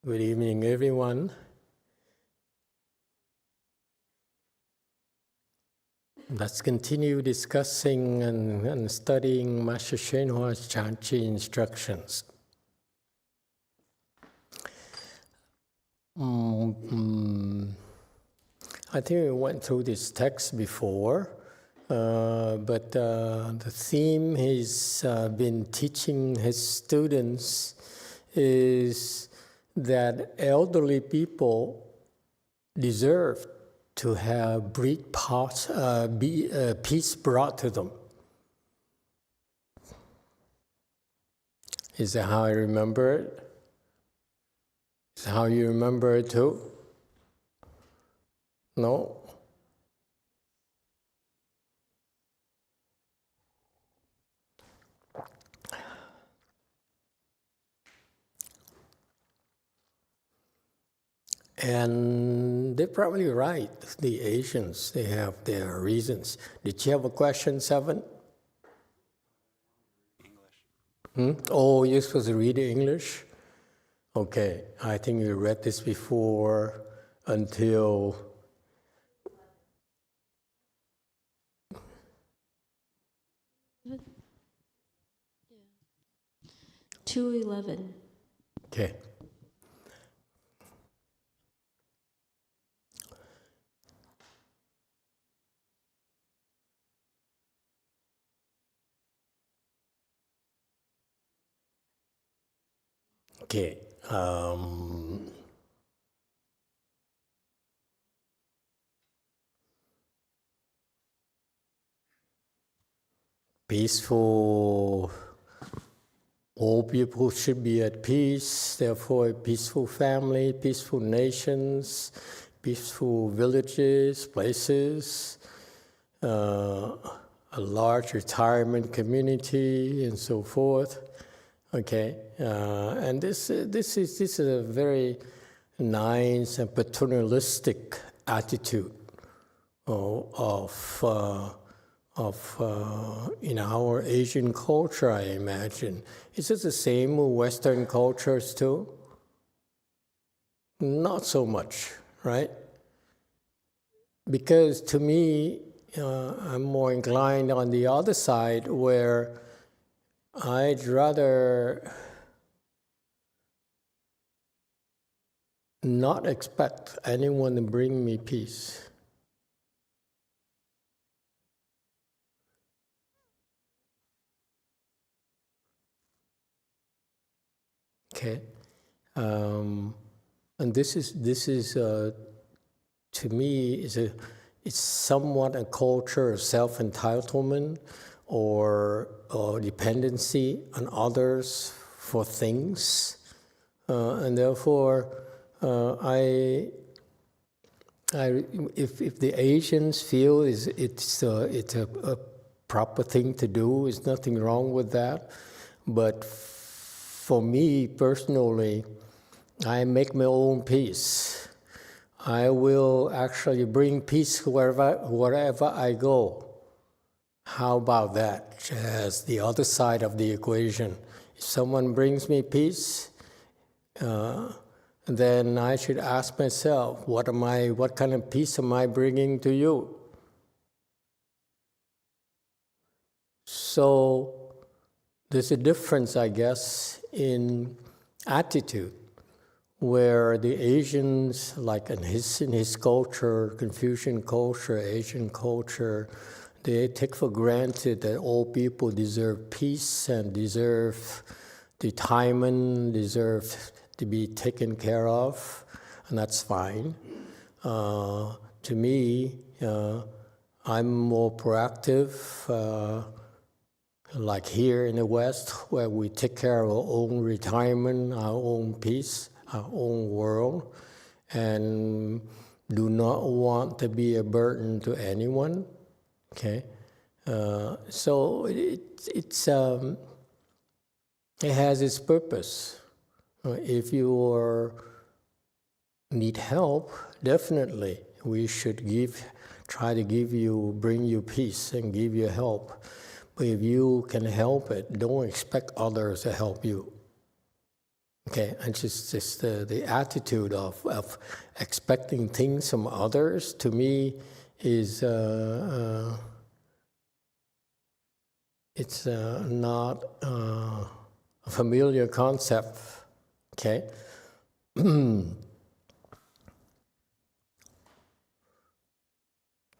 Good evening, everyone. Let's continue discussing and studying Master YongHua's Chanchi instructions. I think we went through this text before, but the theme he's been teaching his students is that elderly people deserve to have peace brought to them. Is that how I remember it? Is that how you remember it too? No? And they're probably right, the Asians, they have their reasons. Did you have a question, Seven? English. Oh, you're supposed to read English? Okay, I think you read this before until... 2:11. Okay. Okay. Peaceful, all people should be at peace, therefore a peaceful family, peaceful nations, peaceful villages, places, a large retirement community, and so forth. Okay, and this is a very nice and paternalistic attitude in our Asian culture, I imagine. Is it the same with Western cultures too? Not so much, right? Because to me, I'm more inclined on the other side where I'd rather not expect anyone to bring me peace. Okay, and this is to me it's somewhat a culture of self-entitlement or dependency on others for things, and therefore if the Asians feel it's a proper thing to do, there's nothing wrong with that, but for me personally, I make my own peace. I will actually bring peace wherever I go. How about that as the other side of the equation? If someone brings me peace, then I should ask myself, what kind of peace am I bringing to you? So there's a difference, I guess, in attitude, where the Asians, like in his culture, Confucian culture, Asian culture, they take for granted that all people deserve peace and deserve retirement, deserve to be taken care of, and that's fine. To me, I'm more proactive, like here in the West, where we take care of our own retirement, our own peace, our own world, and do not want to be a burden to anyone. Okay, so it has its purpose. If you need help, definitely we should try to bring you peace and give you help. But if you can help it, don't expect others to help you. Okay, and just the attitude of expecting things from others, to me, is it's not a familiar concept. Okay.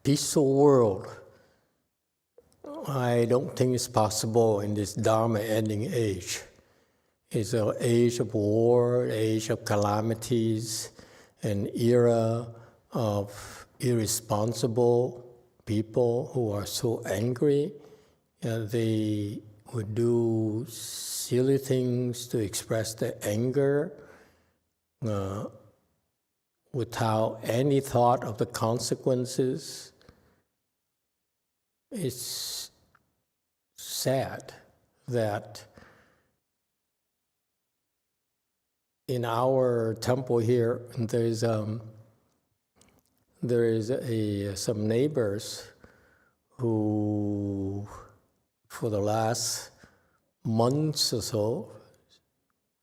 Peaceful world, I don't think it's possible in this Dharma ending age. It's an age of war, age of calamities, an era of irresponsible people who are so angry. They would do silly things to express their anger without any thought of the consequences. It's sad that in our temple here, there is some neighbors who, for the last months or so,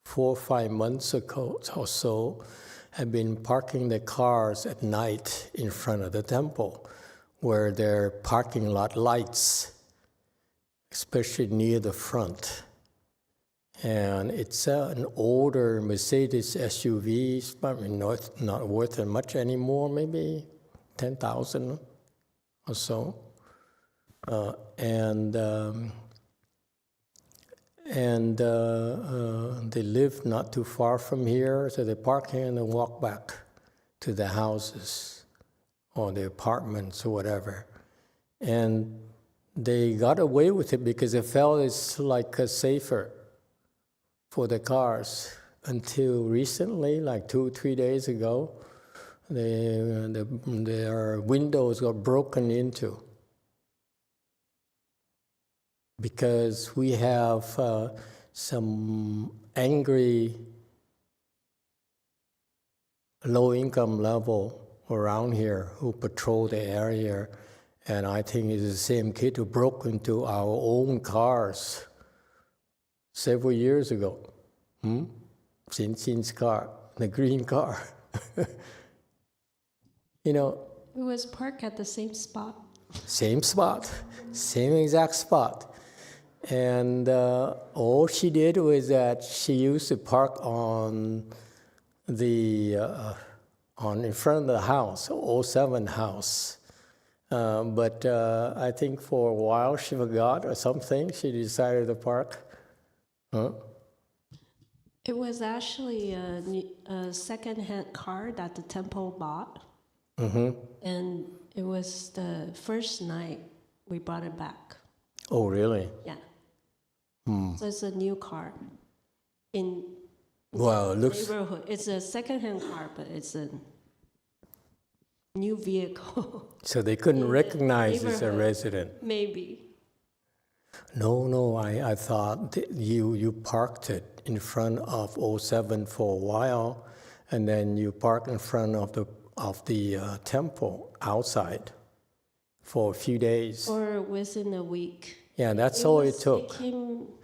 4 or 5 months ago or so, have been parking their cars at night in front of the temple, where there are parking lot lights, especially near the front. And it's an older Mercedes SUV, it's probably not worth much anymore, maybe 10,000 or so. They live not too far from here, so they park here and they walk back to their houses or their apartments or whatever. And they got away with it because they felt it's like safer for the cars until recently, like 2 or 3 days ago, their windows got broken into. Because we have some angry low-income level around here who patrol the area, and I think it's the same kid who broke into our own cars several years ago. Xin's car, the green car. You know. It was parked at the same spot. Same spot, same exact spot. And all she did was that she used to park in front of the house, 07 house. But I think for a while she forgot or something. She decided to park. It was actually a second-hand car that the temple bought. And it was the first night we brought it back. Oh, really? Yeah. So it's a new car in Well, it looks. neighborhood. It's a second-hand car, but it's a new vehicle. So they couldn't recognize as a resident. Maybe. No. I thought that you parked it in front of 07 for a while, and then you parked in front of the temple outside for a few days. Or within a week. Yeah, that's all it took.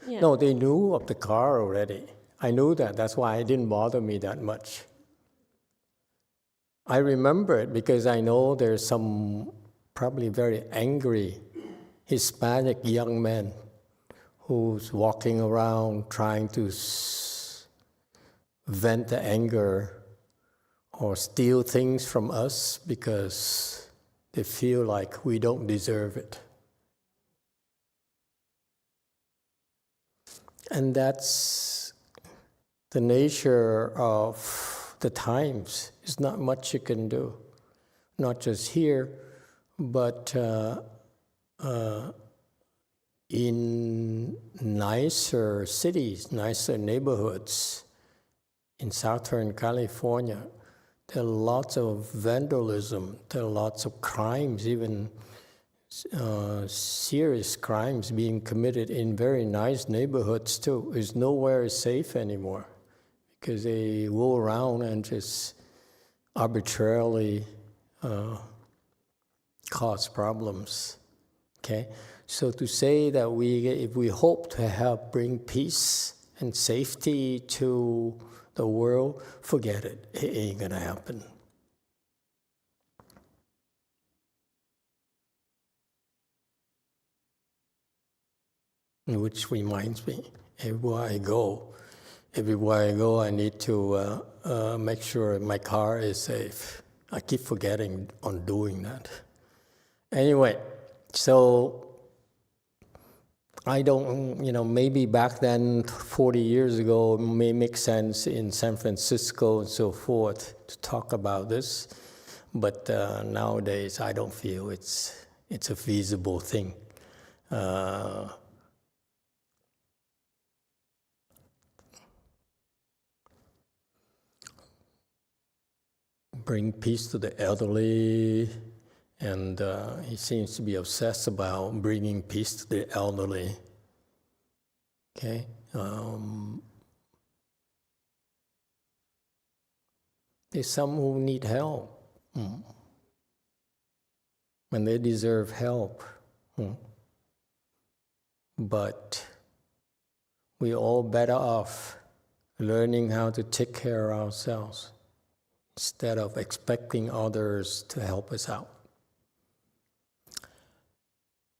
No, they knew of the car already. I knew that. That's why it didn't bother me that much. I remember it because I know there's some probably very angry Hispanic young man who's walking around trying to vent the anger or steal things from us because they feel like we don't deserve it. And that's the nature of the times. There's not much you can do, not just here, but in nicer cities, nicer neighborhoods in Southern California. There are lots of vandalism, there are lots of crimes, even serious crimes being committed in very nice neighborhoods too. There's nowhere safe anymore because they go around and just arbitrarily cause problems. Okay, so to say that if we hope to bring peace and safety to the world, forget it. It ain't gonna happen. Which reminds me, everywhere I go, I need to make sure my car is safe. I keep forgetting on doing that. Anyway, so I don't, maybe back then, 40 years ago, it may make sense in San Francisco and so forth to talk about this. But nowadays, I don't feel it's a feasible thing. Bring peace to the elderly, and he seems to be obsessed about bringing peace to the elderly. Okay? There's some who need help, and they deserve help. But we're all better off learning how to take care of ourselves instead of expecting others to help us out.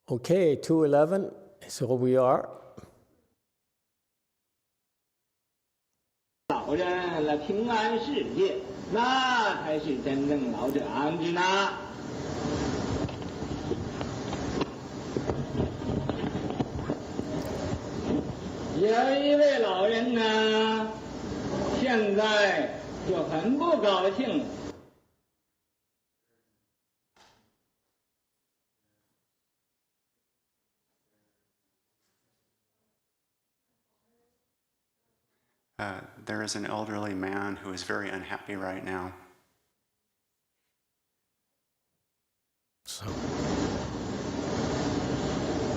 Okay, 211 is where we are. 老人来平安世界，那才是真正老者安置呢。有一位老人呢，现在就很不高兴。There is an elderly man who is very unhappy right now. So.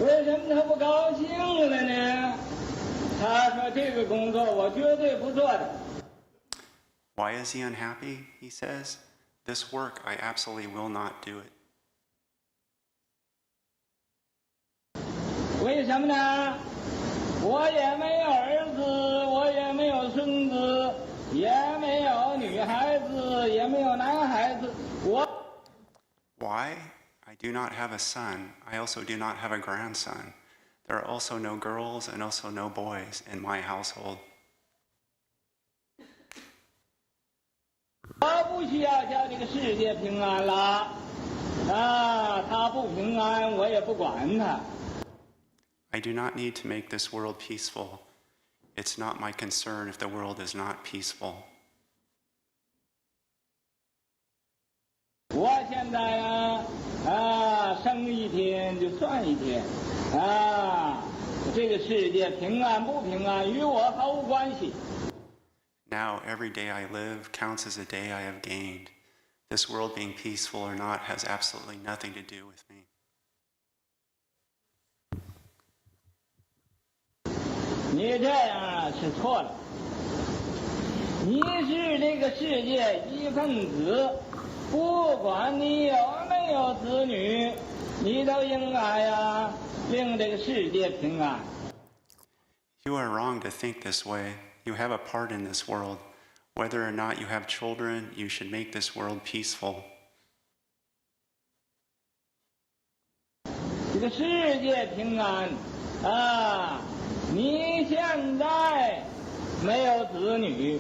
为什么他不高兴了呢？他说：“这个工作我绝对不做的。” Why is he unhappy? He says, "This work, I absolutely will not do it." 为什么呢？我也没有儿子，我也没有孙子，也没有女孩子，也没有男孩子。Why? I do not have a son. I also do not have a grandson. There are also no girls and also no boys in my household. 我不需要叫这个世界平安了，他不平安，我也不管他。I do not need to make this world peaceful. It's not my concern if the world is not peaceful. 我现在生一天就算一天，这个世界平安不平安与我毫无关系。Now, every day I live counts as a day I have gained. This world being peaceful or not has absolutely nothing to do with me. 你这样是错了。你是这个世界一份子，不管你有没有子女，你都应该令这个世界平安。You are wrong to think this way. You have a part in this world. Whether or not you have children, you should make this world peaceful. 这个世界平安你现在没有子女，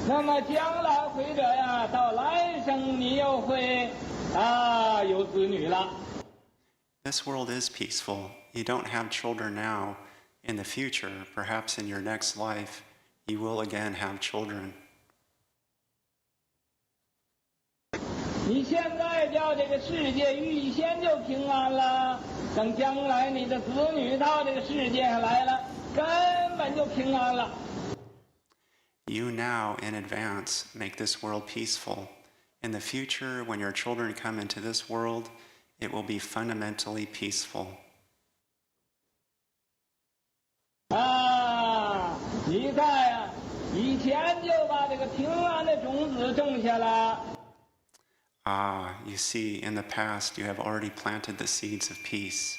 那么将来会这样，到来生你又会有子女了。This world is peaceful. You don't have children now. In the future, perhaps in your next life, you will again have children. 你现在叫这个世界预先就平安了，等将来你的子女到这个世界上来了，根本就平安了。You now, in advance, make this world peaceful. In the future, when your children come into this world, it will be fundamentally peaceful. 你在以前就把这个平安的种子种下了。You see, in the past, you have already planted the seeds of peace.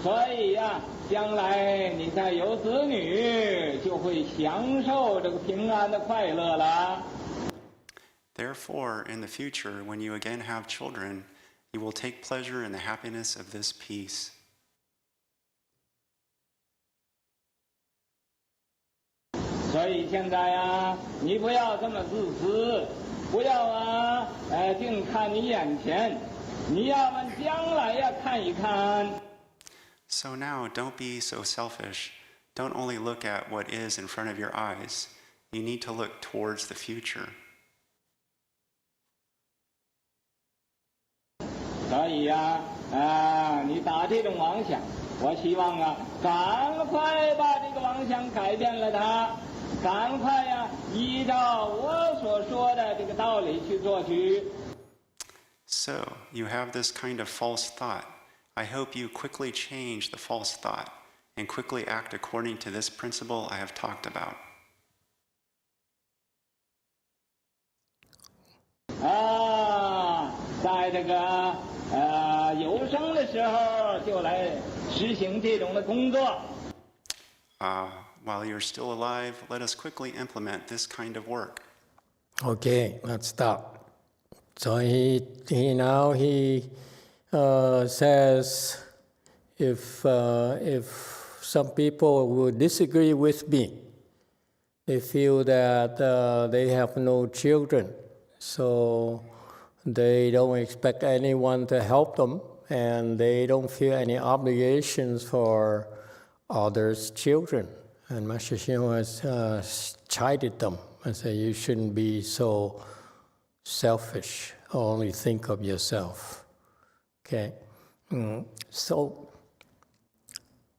所以呀，将来你再有子女，就会享受这个平安的快乐了。Therefore, in the future, when you again have children, you will take pleasure in the happiness of this peace. 所以现在呀，你不要这么自私，不要净看你眼前，你要往将来呀看一看。So now, don't be so selfish. Don't only look at what is in front of your eyes. You need to look towards the future. 所以呀，你打这种妄想，我希望赶快把这个妄想改变了它，赶快依照我所说的这个道理去做去。So, you have this kind of false thought. I hope you quickly change the false thought and quickly act according to this principle I have talked about. 在这个有生的时候就来实行这种的工作。While you're still alive, let us quickly implement this kind of work. Okay, let's stop. So he says, if some people would disagree with me, they feel that they have no children, so they don't expect anyone to help them, and they don't feel any obligations for others' children. And Master Xinhua has chided them and said, you shouldn't be so selfish, only think of yourself. Okay? So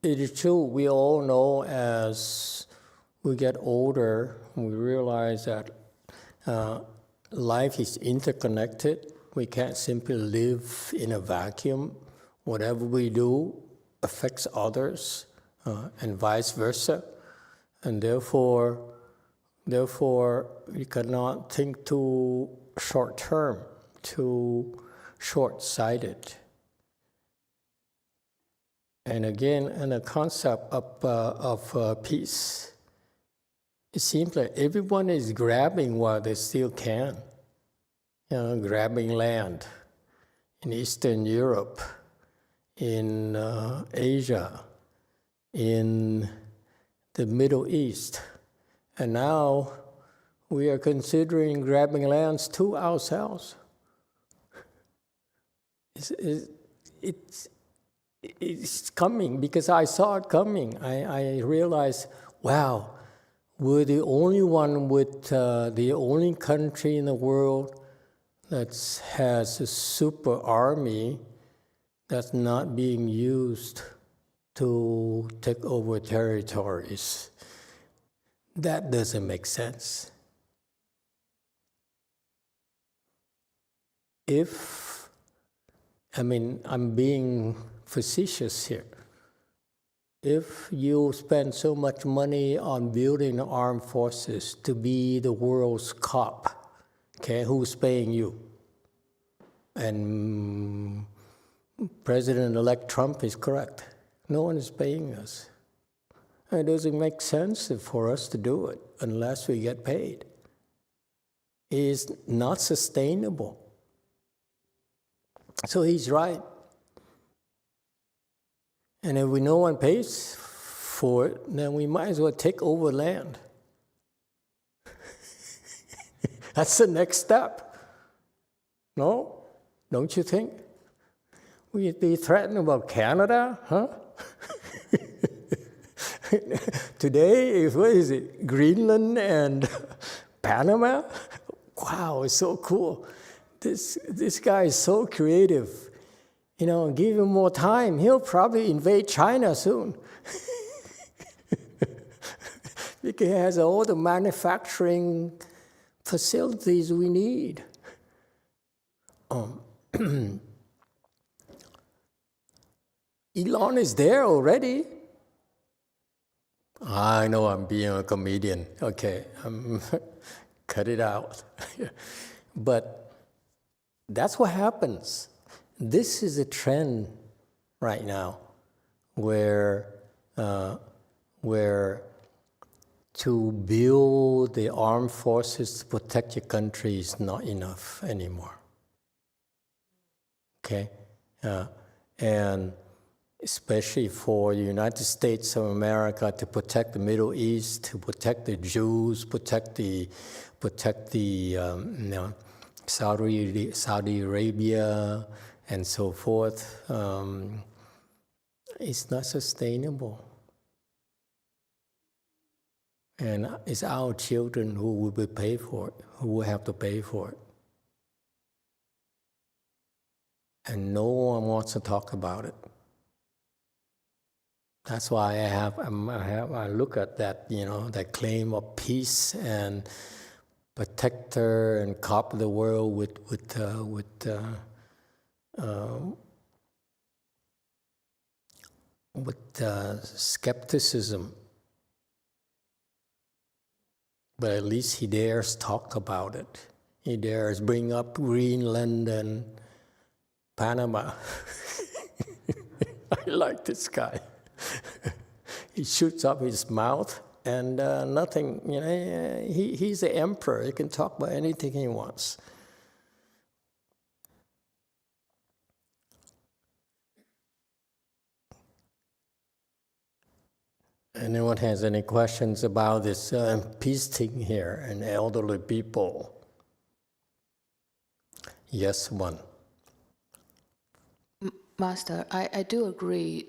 it is true, we all know as we get older, we realize that life is interconnected. We can't simply live in a vacuum. Whatever we do affects others, and vice versa. And therefore, we cannot think too short-term, too short-sighted. And again, in the concept of peace, it seems like everyone is grabbing while they still can. Grabbing land in Eastern Europe, in Asia, in the Middle East. And now we are considering grabbing lands to ourselves. It's coming because I saw it coming. I realized, wow, we're the only one with the only country in the world that has a super army that's not being used to take over territories. That doesn't make sense. I'm being facetious here. If you spend so much money on building armed forces to be the world's cop, okay, who's paying you? And President-elect Trump is correct. No one is paying us. It doesn't make sense for us to do it unless we get paid. It is not sustainable. So he's right. And if no one pays for it, then we might as well take over land. That's the next step. No? Don't you think? We'd be threatened about Canada, huh? Today, what is it? Greenland and Panama? Wow, it's so cool. This guy is so creative. Give him more time, he'll probably invade China soon. Because he has all the manufacturing facilities we need. Elon is there already. I know I'm being a comedian. Okay, cut it out. But that's what happens. This is a trend right now. where to build the armed forces to protect your country is not enough anymore. Okay? And especially for the United States of America to protect the Middle East, to protect the Jews, protect the Saudi Arabia, and so forth, it's not sustainable. And it's our children who will be paid for it, who will have to pay for it. And no one wants to talk about it. That's why I look at that, that claim of peace and protector and cop the world with skepticism. But at least he dares talk about it. He dares bring up Greenland and Panama. I like this guy. He shoots up his mouth and nothing, he's the emperor. He can talk about anything he wants. Anyone has any questions about this peace thing here and elderly people? Yes, one. Master, I do agree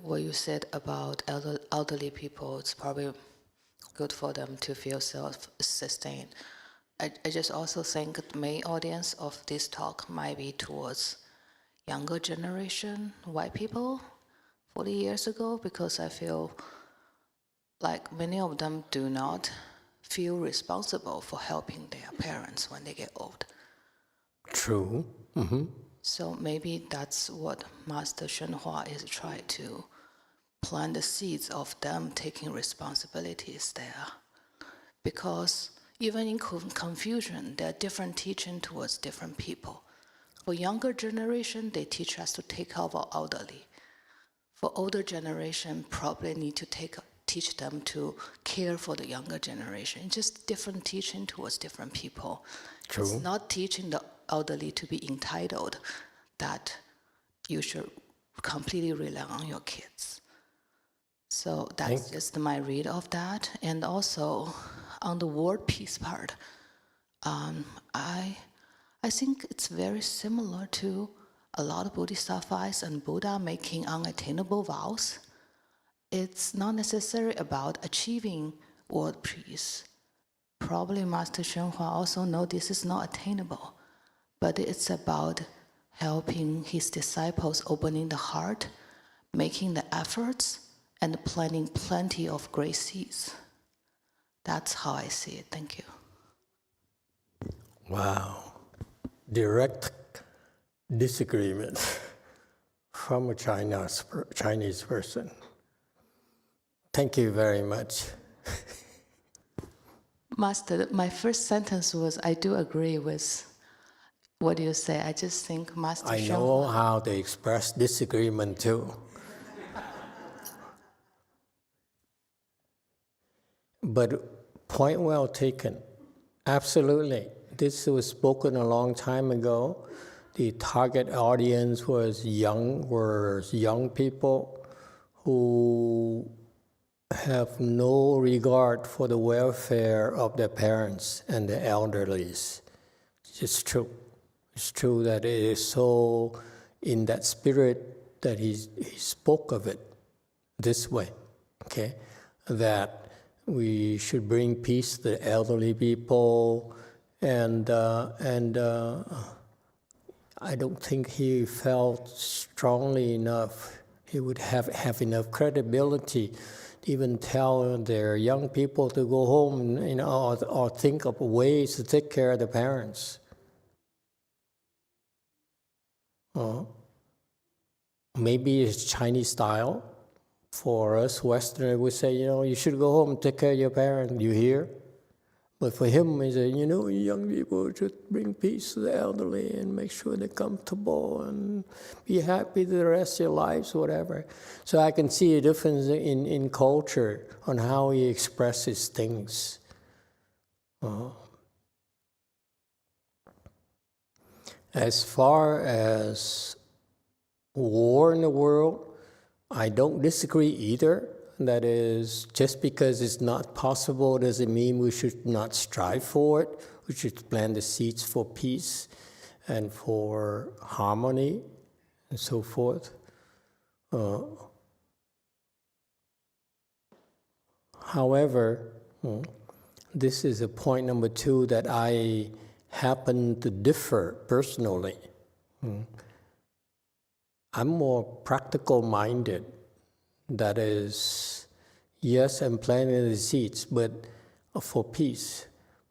what you said about elderly people. It's probably good for them to feel self-sustained. I just also think the main audience of this talk might be towards younger generation, white people, 40 years ago, because I feel like many of them do not feel responsible for helping their parents when they get old. True. Mm-hmm. So maybe that's what Master YongHua is trying to plant the seeds of them taking responsibilities there. Because even in Confucian, there are different teaching towards different people. For younger generation, they teach us to take care of our elderly. For older generation, probably need to teach them to care for the younger generation. It's just different teaching towards different people. True. It's not teaching the elderly to be entitled, that you should completely rely on your kids. So that's just my read of that. And also on the world peace part, I think it's very similar to a lot of Bodhisattvas and Buddha making unattainable vows. It's not necessarily about achieving world peace. Probably Master YongHua also knows this is not attainable, but it's about helping his disciples opening the heart, making the efforts, and planting plenty of great seeds. That's how I see it. Thank you. Wow. Direct disagreement from a Chinese person. Thank you very much. Master, my first sentence was, I do agree with what you say. I just think Master I know how they express disagreement too. But point well taken. Absolutely. This was spoken a long time ago. The target audience was young people who have no regard for the welfare of their parents and the elderlies. It's true. It's true that it is so in that spirit that he spoke of it this way, okay? That we should bring peace to the elderly people, and I don't think he felt strongly enough. He would have enough credibility to even tell their young people to go home, or think of ways to take care of their parents. Maybe it's Chinese style. For us Westerners, we say, you should go home and take care of your parents. You hear? But for him, he said, young people should bring peace to the elderly and make sure they're comfortable and be happy the rest of their lives, whatever. So I can see a difference in culture on how he expresses things. As far as war in the world, I don't disagree either. That is, just because it's not possible doesn't mean we should not strive for it. We should plant the seeds for peace and for harmony and so forth. However, this is a point number 2 that I happen to differ personally. I'm more practical-minded. That is, yes, I'm planting the seeds, but for peace.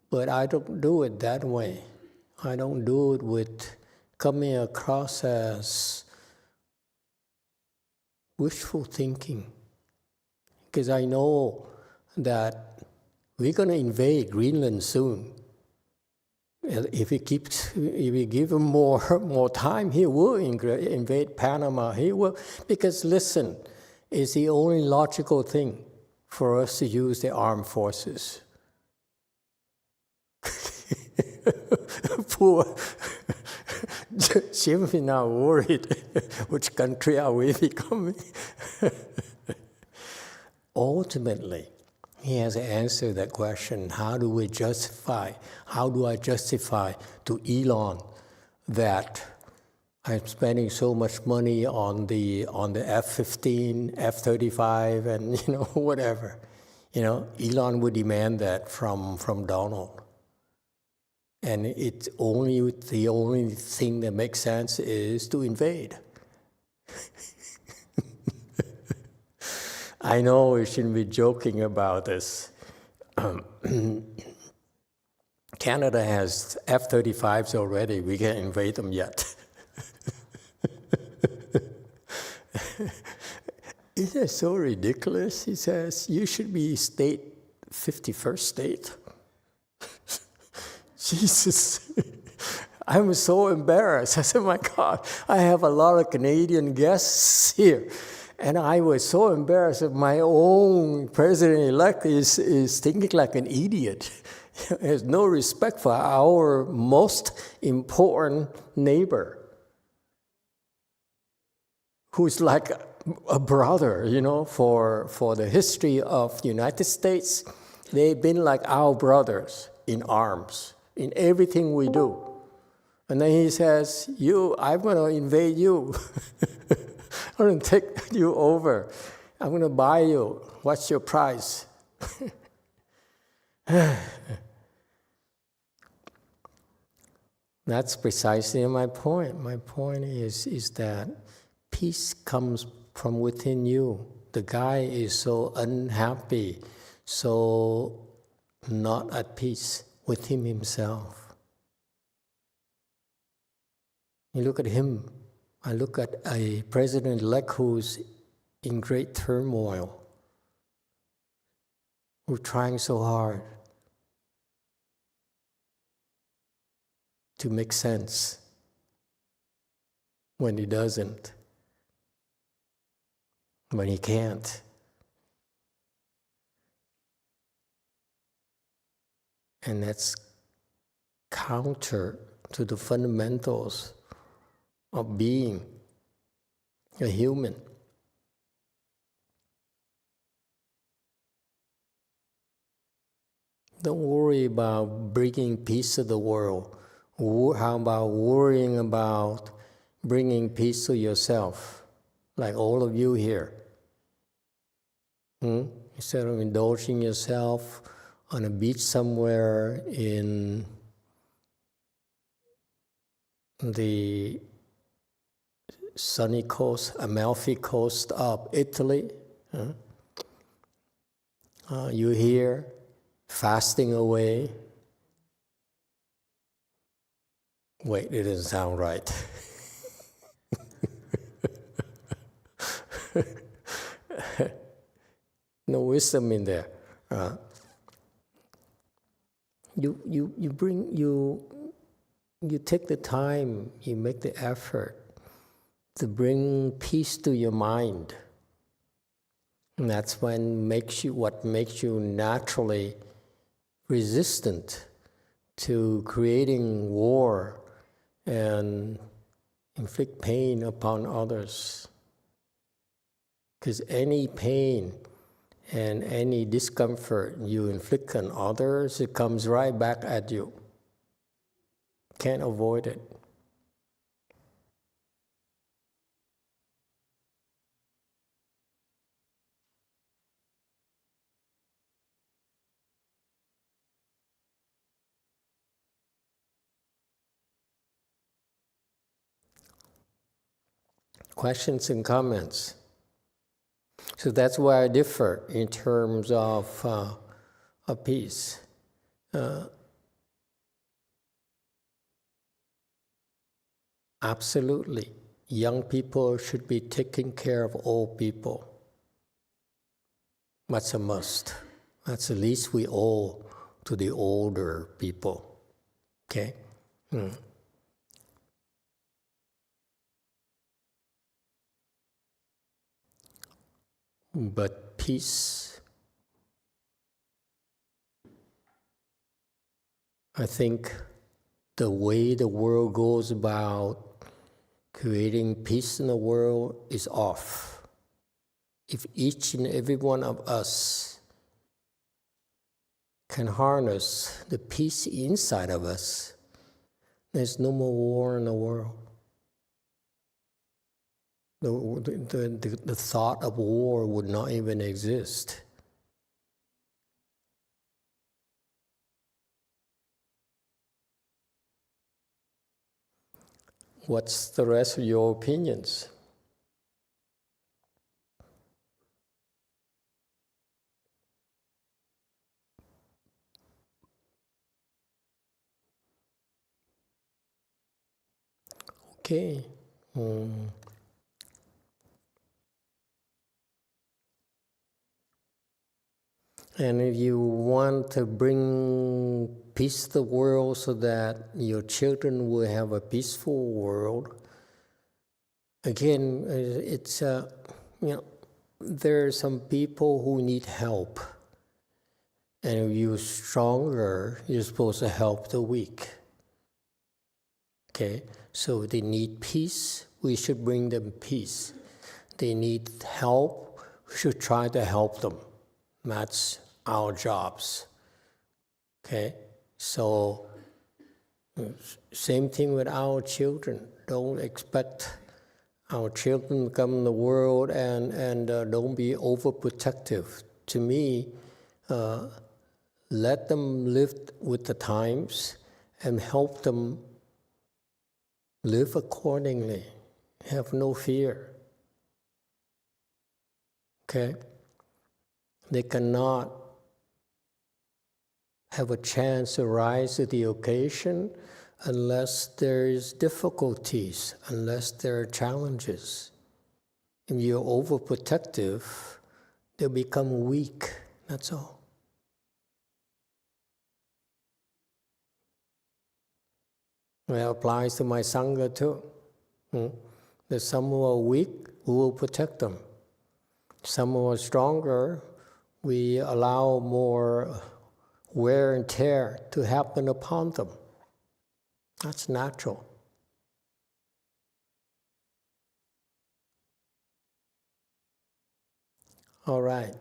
But I don't do it that way. I don't do it with coming across as wishful thinking. Because I know that we're going to invade Greenland soon. If we give him more time, he will invade Panama. He will, because listen, it's the only logical thing for us to use the armed forces. Poor Jim is now worried. Which country are we becoming? Ultimately, he has answered that question. How do I justify to Elon that I'm spending so much money on the F-15, F-35, and whatever. Elon would demand that from Donald. And the only thing that makes sense is to invade. I know we shouldn't be joking about this. Canada has F-35s already. We can't invade them yet. Isn't that so ridiculous? He says, you should be 51st state. Jesus, I'm so embarrassed. I said, my God, I have a lot of Canadian guests here. And I was so embarrassed that my own president-elect is thinking like an idiot. He has no respect for our most important neighbor, who's like a brother, for the history of the United States. They've been like our brothers in arms, in everything we do. And then he says, I'm going to invade you. I'm going to take you over. I'm going to buy you. What's your price? That's precisely my point. My point is that peace comes from within you. The guy is so unhappy, so not at peace with himself. You look at him. I look at a president-elect who's in great turmoil, who's trying so hard to make sense when he doesn't, when he can't. And that's counter to the fundamentals of being a human. Don't worry about bringing peace to the world. How about worrying about bringing peace to yourself, like all of you here? Instead of indulging yourself on a beach somewhere in the sunny coast, Amalfi Coast of Italy. You're here, fasting away. Wait, it doesn't sound right. No wisdom in there. you take the time, you make the effort to bring peace to your mind. And that's what makes you naturally resistant to creating war and inflict pain upon others. Because any pain and any discomfort you inflict on others, it comes right back at you. Can't avoid it. Questions and comments? So that's where I differ in terms of peace. Absolutely, young people should be taking care of old people. That's a must. That's the least we owe to the older people. Okay? But peace, I think the way the world goes about creating peace in the world is off. If each and every one of us can harness the peace inside of us, there's no more war in the world. The thought of war would not even exist. What's the rest of your opinions? Okay. And if you want to bring peace to the world so that your children will have a peaceful world, again, it's there are some people who need help. And if you're stronger, you're supposed to help the weak. Okay? So if they need peace, we should bring them peace. They need help, we should try to help them. That's our jobs. Okay? So, same thing with our children. Don't expect our children to come in the world and don't be overprotective. To me, let them live with the times and help them live accordingly. Have no fear. Okay? They cannot have a chance to rise to the occasion unless there is difficulties, unless there are challenges. If you're overprotective, they'll become weak. That's all. That applies to my Sangha too. There's some who are weak, we will protect them. Some who are stronger, we allow more wear and tear to happen upon them. That's natural. All right.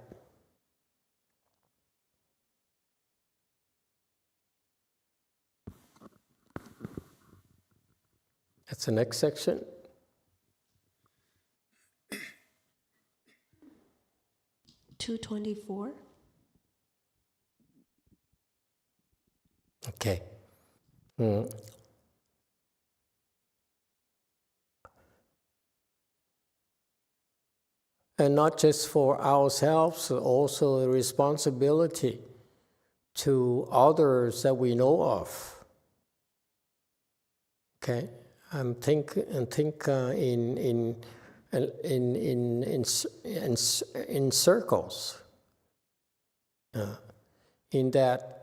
That's the next section. $224. Okay. And not just for ourselves, also the responsibility to others that we know of. Okay, think in circles. In that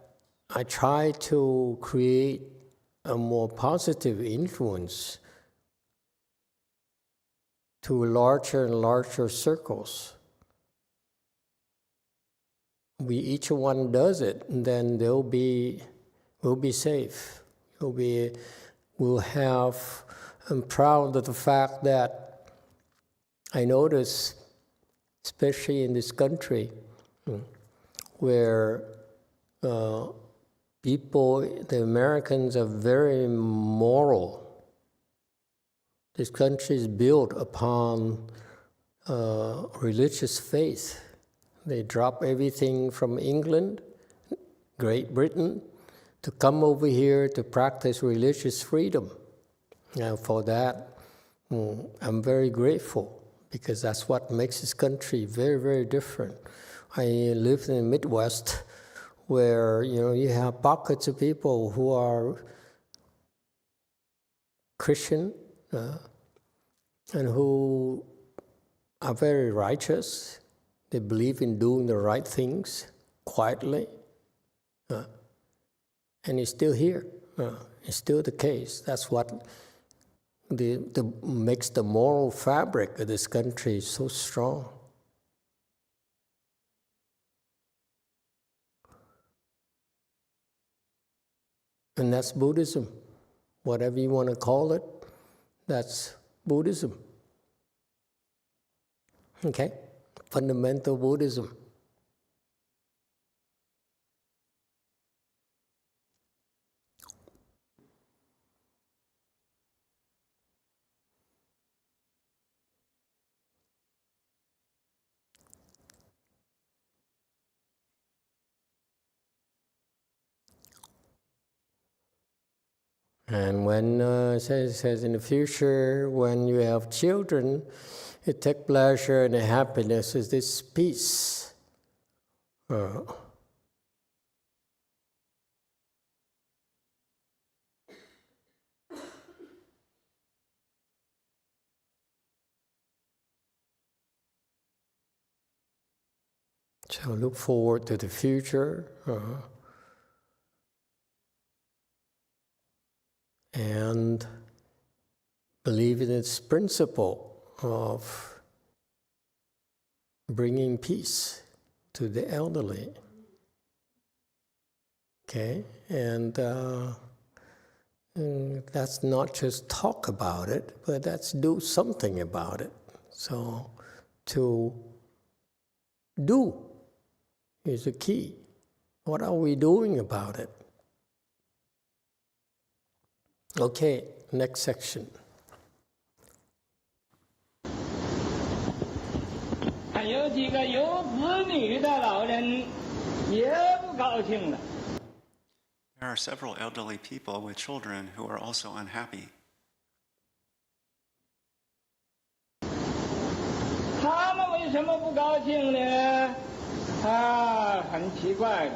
I try to create a more positive influence to larger and larger circles. We each one does it, and then we'll be safe. We'll have. I'm proud of the fact that I notice, especially in this country, where people, the Americans, are very moral. This country is built upon religious faith. They drop everything from England, Great Britain, to come over here to practice religious freedom. And for that, I'm very grateful, because that's what makes this country very, very different. I live in the Midwest, where you have pockets of people who are Christian and who are very righteous. They believe in doing the right things quietly, and it's still here. It's still the case. That's what makes the moral fabric of this country so strong. And that's Buddhism. Whatever you want to call it, that's Buddhism. Okay? Fundamental Buddhism. And when it says in the future, when you have children, you take pleasure and happiness is this peace. 'So look forward to the future. And believe in its principle of bringing peace to the elderly. Okay? And that's not just talk about it, but that's do something about it. So to do is the key. What are we doing about it? Okay, next section. 还有几个有子女的老人也不高兴了。 There are several elderly people with children who are also unhappy. 他们为什么不高兴呢？很奇怪的。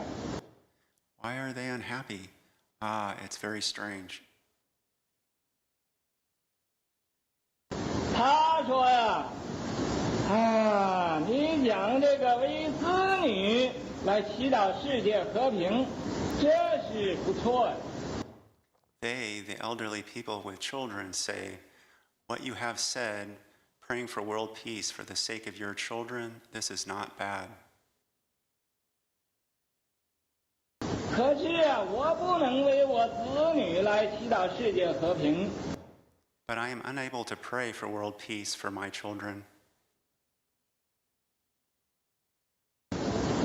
Why are they unhappy? It's very strange. 他说呀，你讲这个为子女来祈祷世界和平，这是不错的。 They, the elderly people with children, say, what you have said, praying for world peace for the sake of your children, this is not bad. 可是我不能为我子女来祈祷世界和平。 But I am unable to pray for world peace for my children.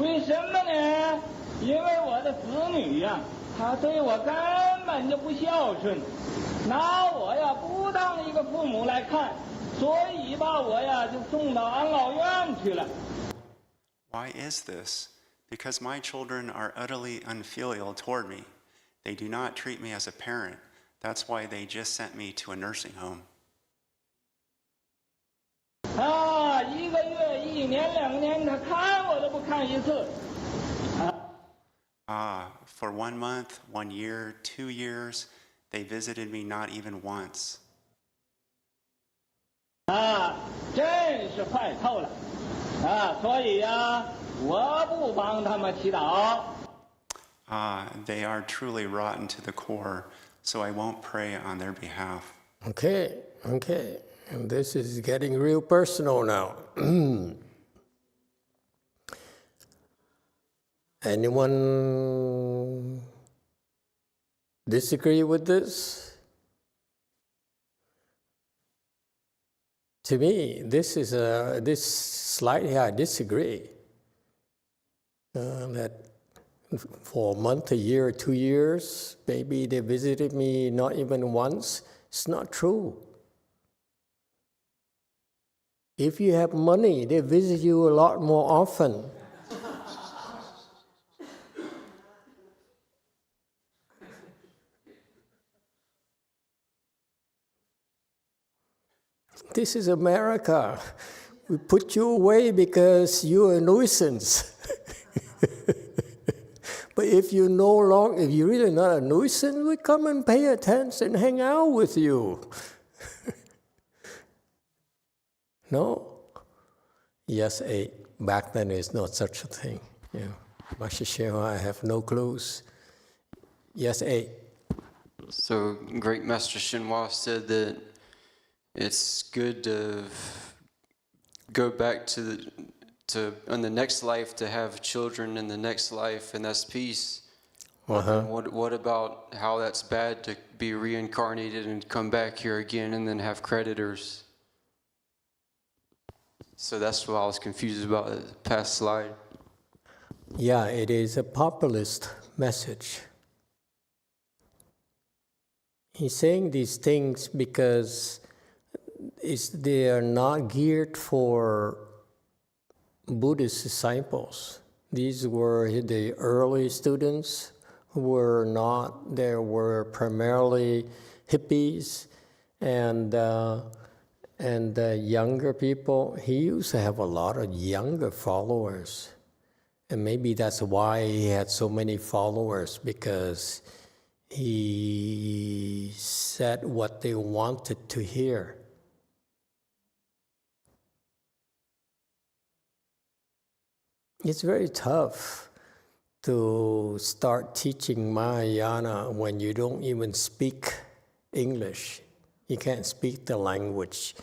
为什么呢？因为我的子女呀，他对我根本就不孝顺，拿我呀不当一个父母来看，所以把我呀就送到安老院去了。 Why is this? Because my children are utterly unfilial toward me. They do not treat me as a parent. That's why they just sent me to a nursing home. 1个月、1年、2年，他看我都不看一次。 For 1 month, 1 year, 2 years, they visited me not even once. 真是坏透了。所以呀，我不帮他们祈祷。they are truly rotten to the core, so I won't pray on their behalf. Okay. And this is getting real personal now. Anyone disagree with this? To me, this slightly I disagree. That for a month, a year, 2 years, maybe they visited me not even once. It's not true. If you have money, they visit you a lot more often. This is America. We put you away because you're a nuisance. But if you're really not a nuisance, we come and pay attention, hang out with you. No? Yes, back then there's not such a thing. Yeah. Master Shehu, I have no clues. Yes, So, Great Master Shenhua said that it's good to go back to in the next life to have children in the next life, and that's peace. What about how that's bad to be reincarnated and come back here again and then have creditors? So that's what I was confused about the past slide. Yeah, it is a populist message. He's saying these things because they are not geared for Buddhist disciples. These were the early students who were not, they were primarily hippies and younger people. He used to have a lot of younger followers. And maybe that's why he had so many followers, because he said what they wanted to hear. It's very tough to start teaching Mahayana when you don't even speak English. You can't speak the language.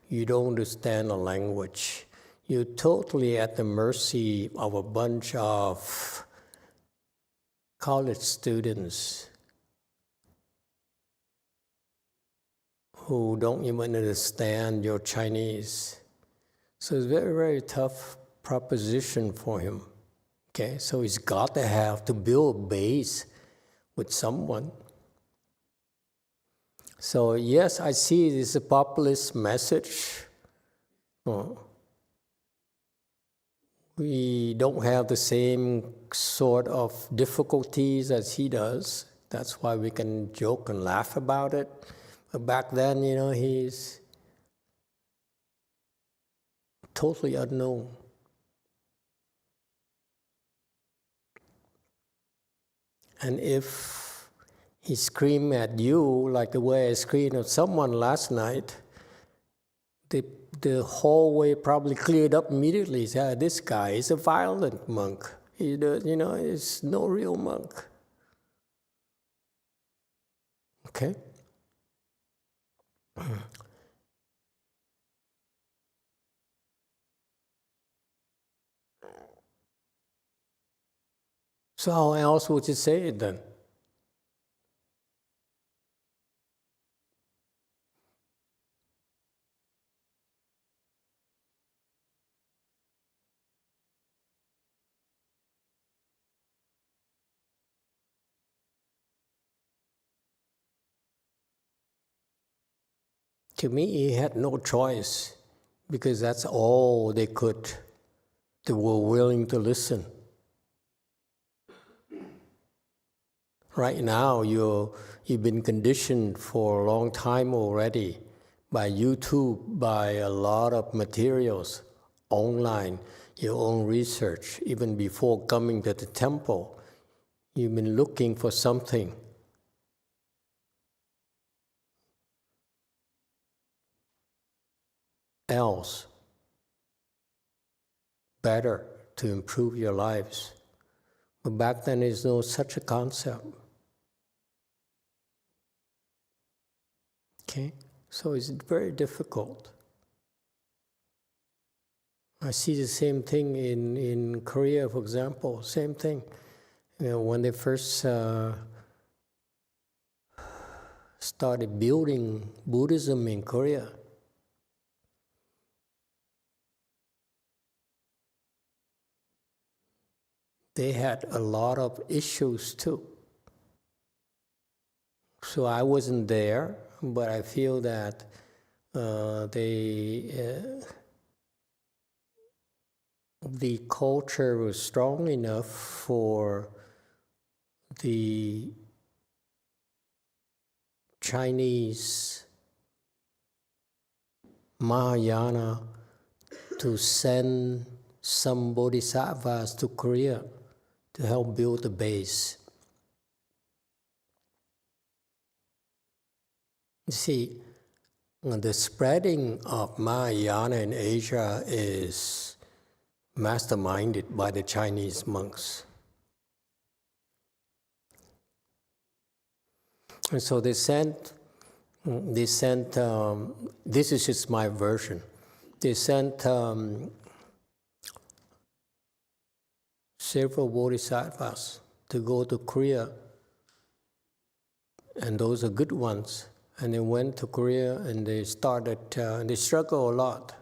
You don't understand the language. You're totally at the mercy of a bunch of college students who don't even understand your Chinese. So it's very, very tough proposition for him. Okay, so he's got to have to build a base with someone. So yes, I see this is a populist message. We don't have the same sort of difficulties as he does. That's why we can joke and laugh about it. But back then, he's totally unknown. And if he screamed at you like the way I screamed at someone last night, the hallway probably cleared up immediately. Said, this guy is a violent monk. He's no real monk. Okay? So how else would you say it then? To me, he had no choice, because that's all they could. They were willing to listen. Right now, you've been conditioned for a long time already by YouTube, by a lot of materials online, your own research. Even before coming to the temple, you've been looking for something. Else, better to improve your lives. But back then, there's no such a concept. Okay? So it's very difficult. I see the same thing in Korea, for example, same thing. You know, when they first started building Buddhism in Korea, they had a lot of issues too. So I wasn't there, but I feel that the culture was strong enough for the Chinese Mahayana to send some bodhisattvas to Korea to help build the base. You see, the spreading of Mahayana in Asia is masterminded by the Chinese monks. And so they sent this is just my version, they sent several bodhisattvas to go to Korea, and those are good ones. And they went to Korea and they started, they struggled a lot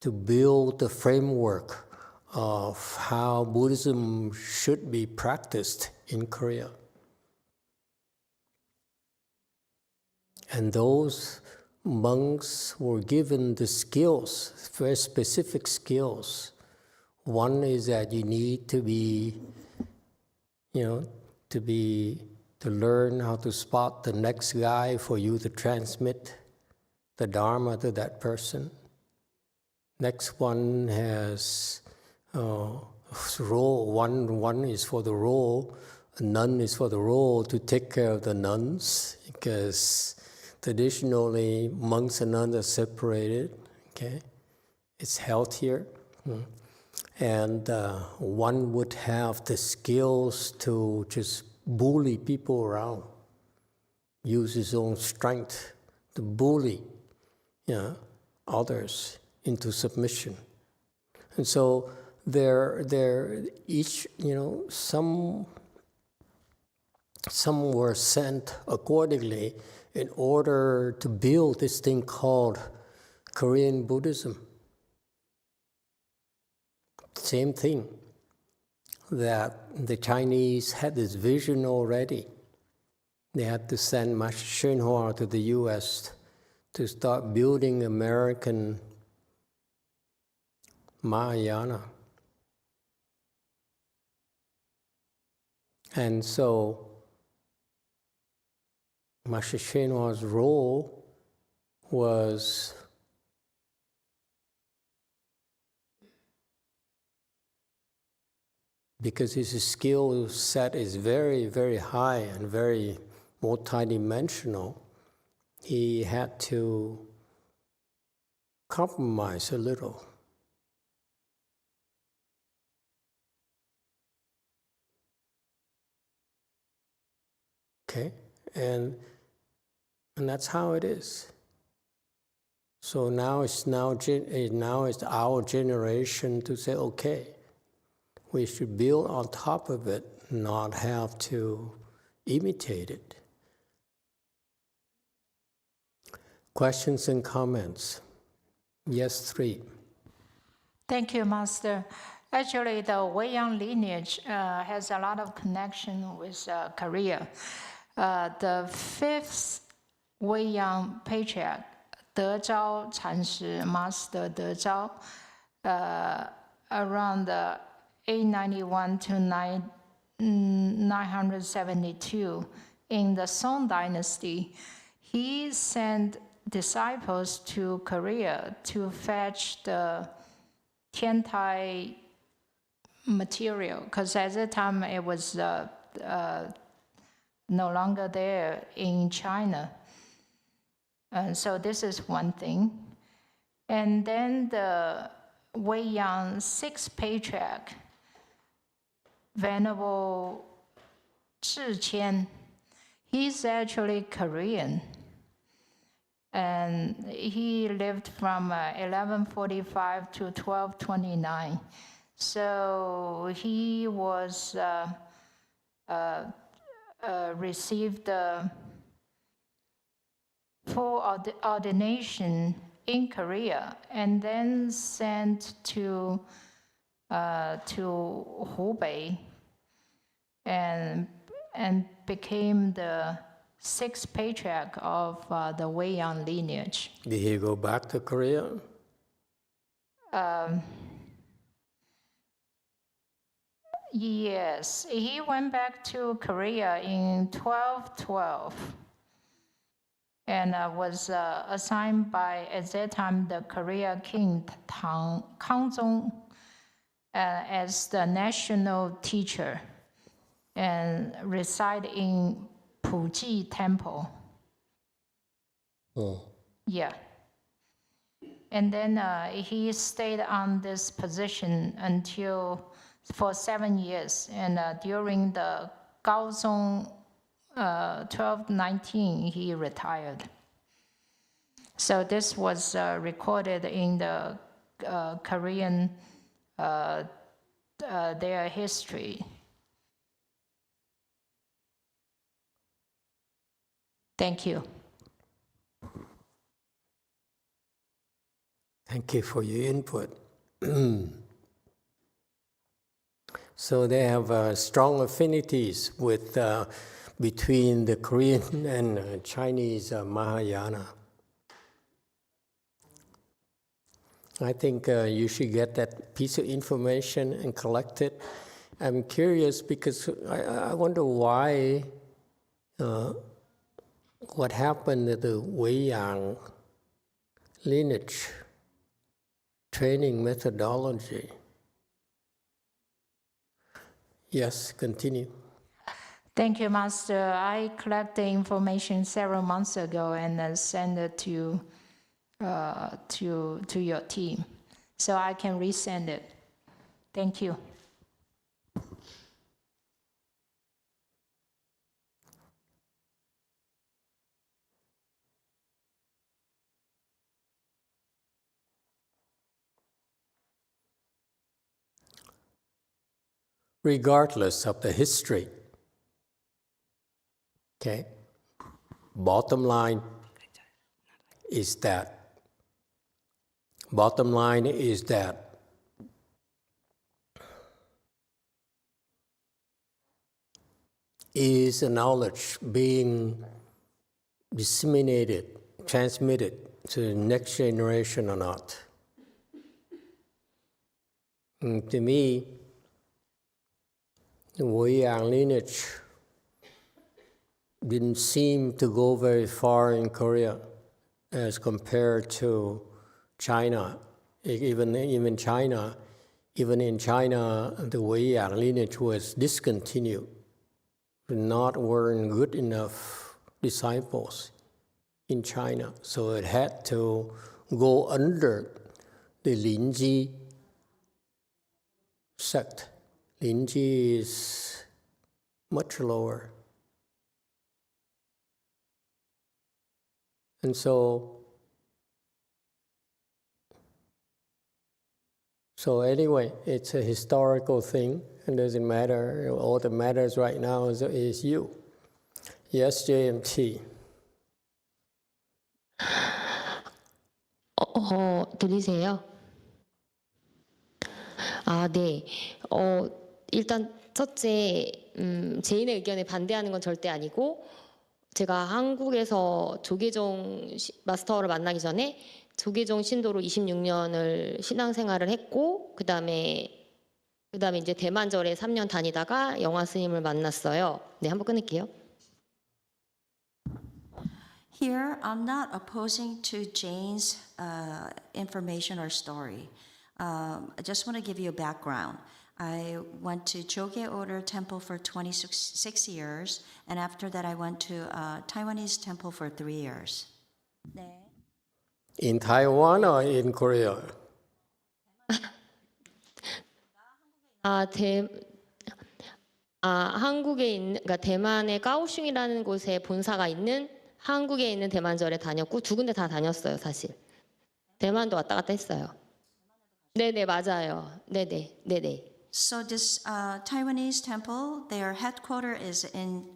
to build the framework of how Buddhism should be practiced in Korea. And those monks were given the skills, very specific skills. One is that you need to be, to learn how to spot the next guy for you to transmit the Dharma to that person. Next one has role. One is for the role. A nun is for the role to take care of the nuns, because traditionally monks and nuns are separated. Okay, it's healthier. And one would have the skills to just bully people around, use his own strength to bully others into submission. And so they're each, some were sent accordingly in order to build this thing called Korean Buddhism. Same thing, that the Chinese had this vision already. They had to send Master YongHua to the US to start building American Mahayana. And so Master YongHua's role was because his skill set is very, very high and very multidimensional, he had to compromise a little. Okay, and that's how it is. So now it's our generation to say, okay, we should build on top of it, not have to imitate it. Questions and comments? Yes, 3. Thank you, Master. Actually, the Wei-Yang lineage has a lot of connection with Korea. The 5th Wei-Yang patriarch, De Zhao Chanshi, Master De Zhao, around 891 to 972 in the Song dynasty, he sent disciples to Korea to fetch the Tiantai material, because at that time it was no longer there in China. So this is one thing. And then the Wei-Yang 6th patriarch, Venerable Zhiqian. He's actually Korean. And he lived from 1145 to 1229. So he was received the full ordination in Korea and then sent to Hubei and became the sixth patriarch of the Weiyang lineage. Did he go back to Korea? Yes, he went back to Korea in 1212 and was assigned by, at that time, the Korea king Kangzong as the national teacher and reside in Puji Temple. Oh. Yeah. And then he stayed on this position for 7 years. And during the Gaozong 1219, he retired. So this was recorded in the Korean, their history. Thank you. Thank you for your input. So they have strong affinities with between the Korean and Chinese Mahayana. I think you should get that piece of information and collect it. I'm curious because I wonder why, what happened to the Weiyang lineage training methodology. Yes, continue. Thank you, Master. I collected the information several months ago and sent it to your team, so I can resend it. Thank you. Regardless of the history, okay, bottom line is that is a knowledge being disseminated, transmitted to the next generation or not? And to me, the Weiyang lineage didn't seem to go very far in Korea as compared to China. Even in China, the Weiyang lineage was discontinued. Weren't good enough disciples in China, so it had to go under the Linji sect. Linji is much lower. And so anyway, it's a historical thing. It doesn't matter. All that matters right now is you. Yes, JMT. 들리세요? 네. 일단 첫째, 제인의 의견에 반대하는 건 절대 아니고, 제가 한국에서 조계종 마스터를 만나기 전에 조계종 신도로 26년을 신앙생활을 했고, 그다음에 이제 대만절에 3년 다니다가 영화 스님을 만났어요. 네, 한번 끊을게요. Here, I'm not opposing to Jane's information or story. I just want to give you a background. I went to Jogye Order Temple for 26 years, and after that I went to Taiwanese temple for 3 years. 네. In Taiwan or in Korea? 한국에 있는, 그러니까 대만의 까오슝이라는 곳에 본사가 있는 한국에 있는 대만절에 다녔고 두 군데 다 다녔어요, 사실. 대만도 왔다 갔다 했어요. 네네, 맞아요. 네네, 네네. So this Taiwanese temple, their headquarters is in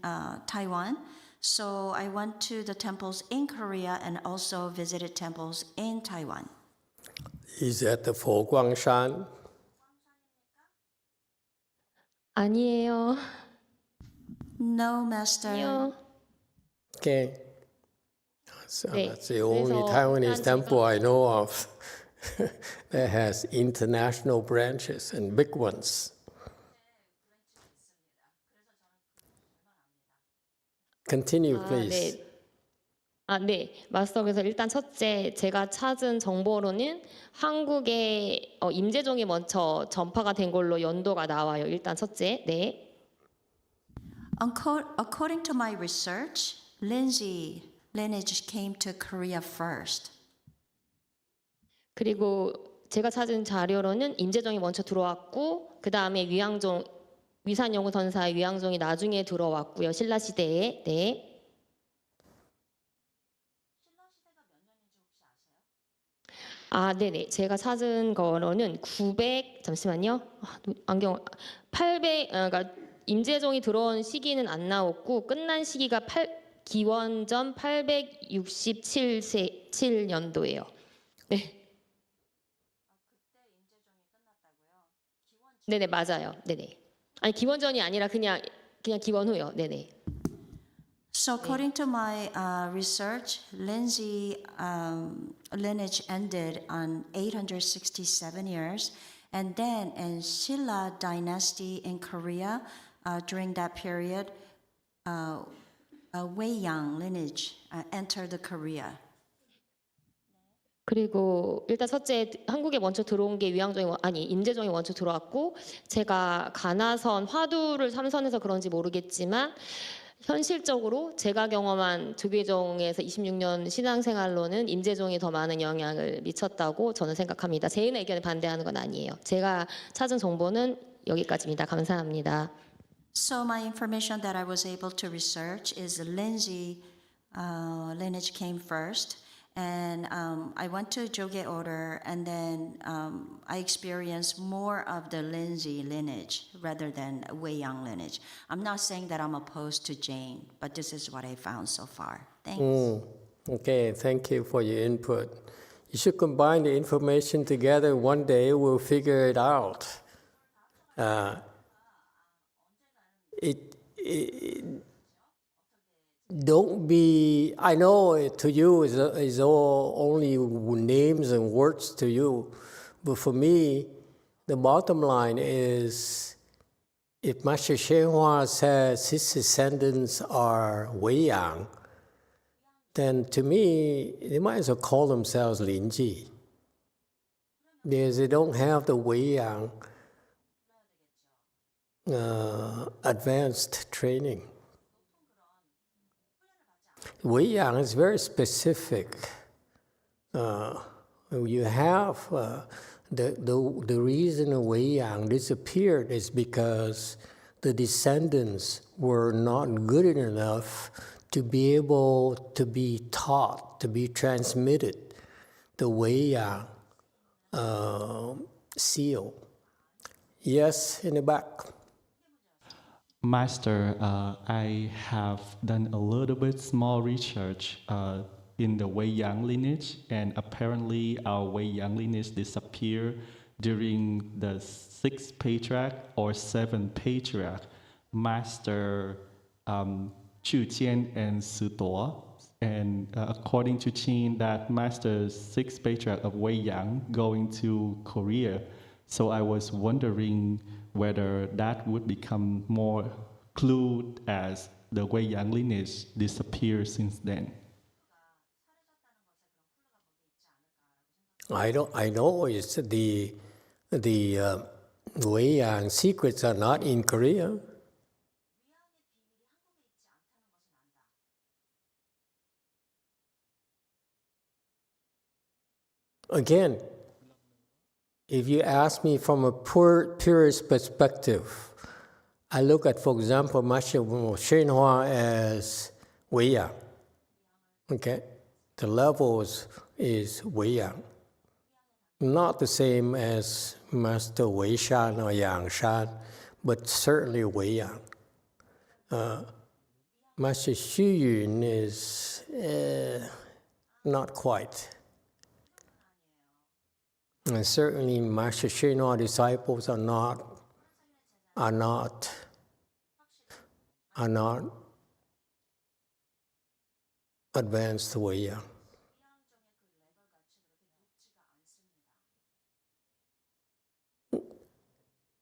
Taiwan. So I went to the temples in Korea and also visited temples in Taiwan. Is that the Foguangshan? 아니에요. No, Master. 아니요. Okay. So 네, that's the only 그래서 Taiwanese 일단 temple I know of that has international branches and big ones. Continue, please. 네. 네. 마스터, 그래서 일단 첫째, 제가 찾은 정보로는 한국에 임재종이 먼저 전파가 된 걸로 연도가 나와요. 일단 첫째. 네. According to my research, Lindsay lineage came to Korea first. 그리고 제가 찾은 자료로는 임재종이 먼저 들어왔고 그 다음에 위산연구선사의 위양종이 나중에 들어왔고요. 신라 시대에. 네. 네네. 제가 찾은 거로는 잠시만요. 안경 그러니까 임재종이 들어온 시기는 안 나왔고 끝난 시기가 기원전 867년도예요. 네. 네네, 맞아요. 네네. 아니 기원전이 아니라 그냥 기원 후요. 네네. So according to my research, Lindsay lineage ended on 867 years, and then in Silla dynasty in Korea, during that period, Weiyang lineage entered the Korea. 그리고 일단 첫째 한국에 먼저 들어온 게 임재종이 먼저 들어왔고 제가 가나선 화두를 참선해서 그런지 모르겠지만 현실적으로 제가 경험한 조계종에서 26년 신앙생활로는 임재종이 더 많은 영향을 미쳤다고 저는 생각합니다. 제인의 의견에 반대하는 건 아니에요. 제가 찾은 정보는 여기까지입니다. 감사합니다. So my information that I was able to research is Lindsay lineage came first. And I went to Joge order, and then I experienced more of the Lindsay lineage rather than Weiyang lineage. I'm not saying that I'm opposed to Jain, but this is what I found so far. Thanks. Okay, thank you for your input. You should combine the information together. One day we'll figure it out. Don't be, I know to you is all only names and words to you, but for me, the bottom line is if Master YongHua says his descendants are Weiyang, then to me, they might as well call themselves Linji, because they don't have the Weiyang advanced training. Weiyang is very specific. You have the reason Weiyang disappeared is because the descendants were not good enough to be able to be taught, to be transmitted the Weiyang seal. Yes, in the back. Master, I have done a little bit small research in the Weiyang lineage, and apparently our Weiyang lineage disappeared during the 6th patriarch or 7th patriarch, Master Chu Qian and Su Duo. And according to Qin, that Master 6th patriarch of Weiyang going to Korea. So I was wondering whether that would become more clued as the Weiyang lineage disappeared since then. I know it's the Weiyang secrets are not in Korea. Again, if you ask me from a purist perspective, I look at, for example, Master YongHua as Weiyang. Okay? The levels is Weiyang. Not the same as Master Weishan or Yangshan, but certainly Weiyang. Master Xu Yun is not quite. And certainly Master Xinhua disciples are not advanced Weiyang.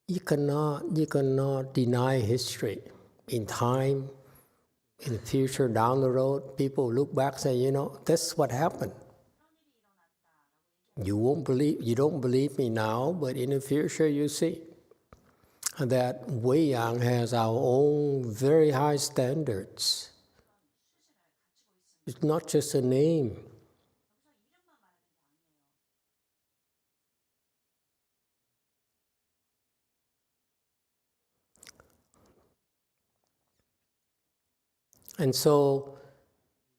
You cannot deny history. In time, in the future, down the road, people look back and say, that's what happened. You don't believe me now, but in the future you see that Weiyang has our own very high standards. It's not just a name. And so,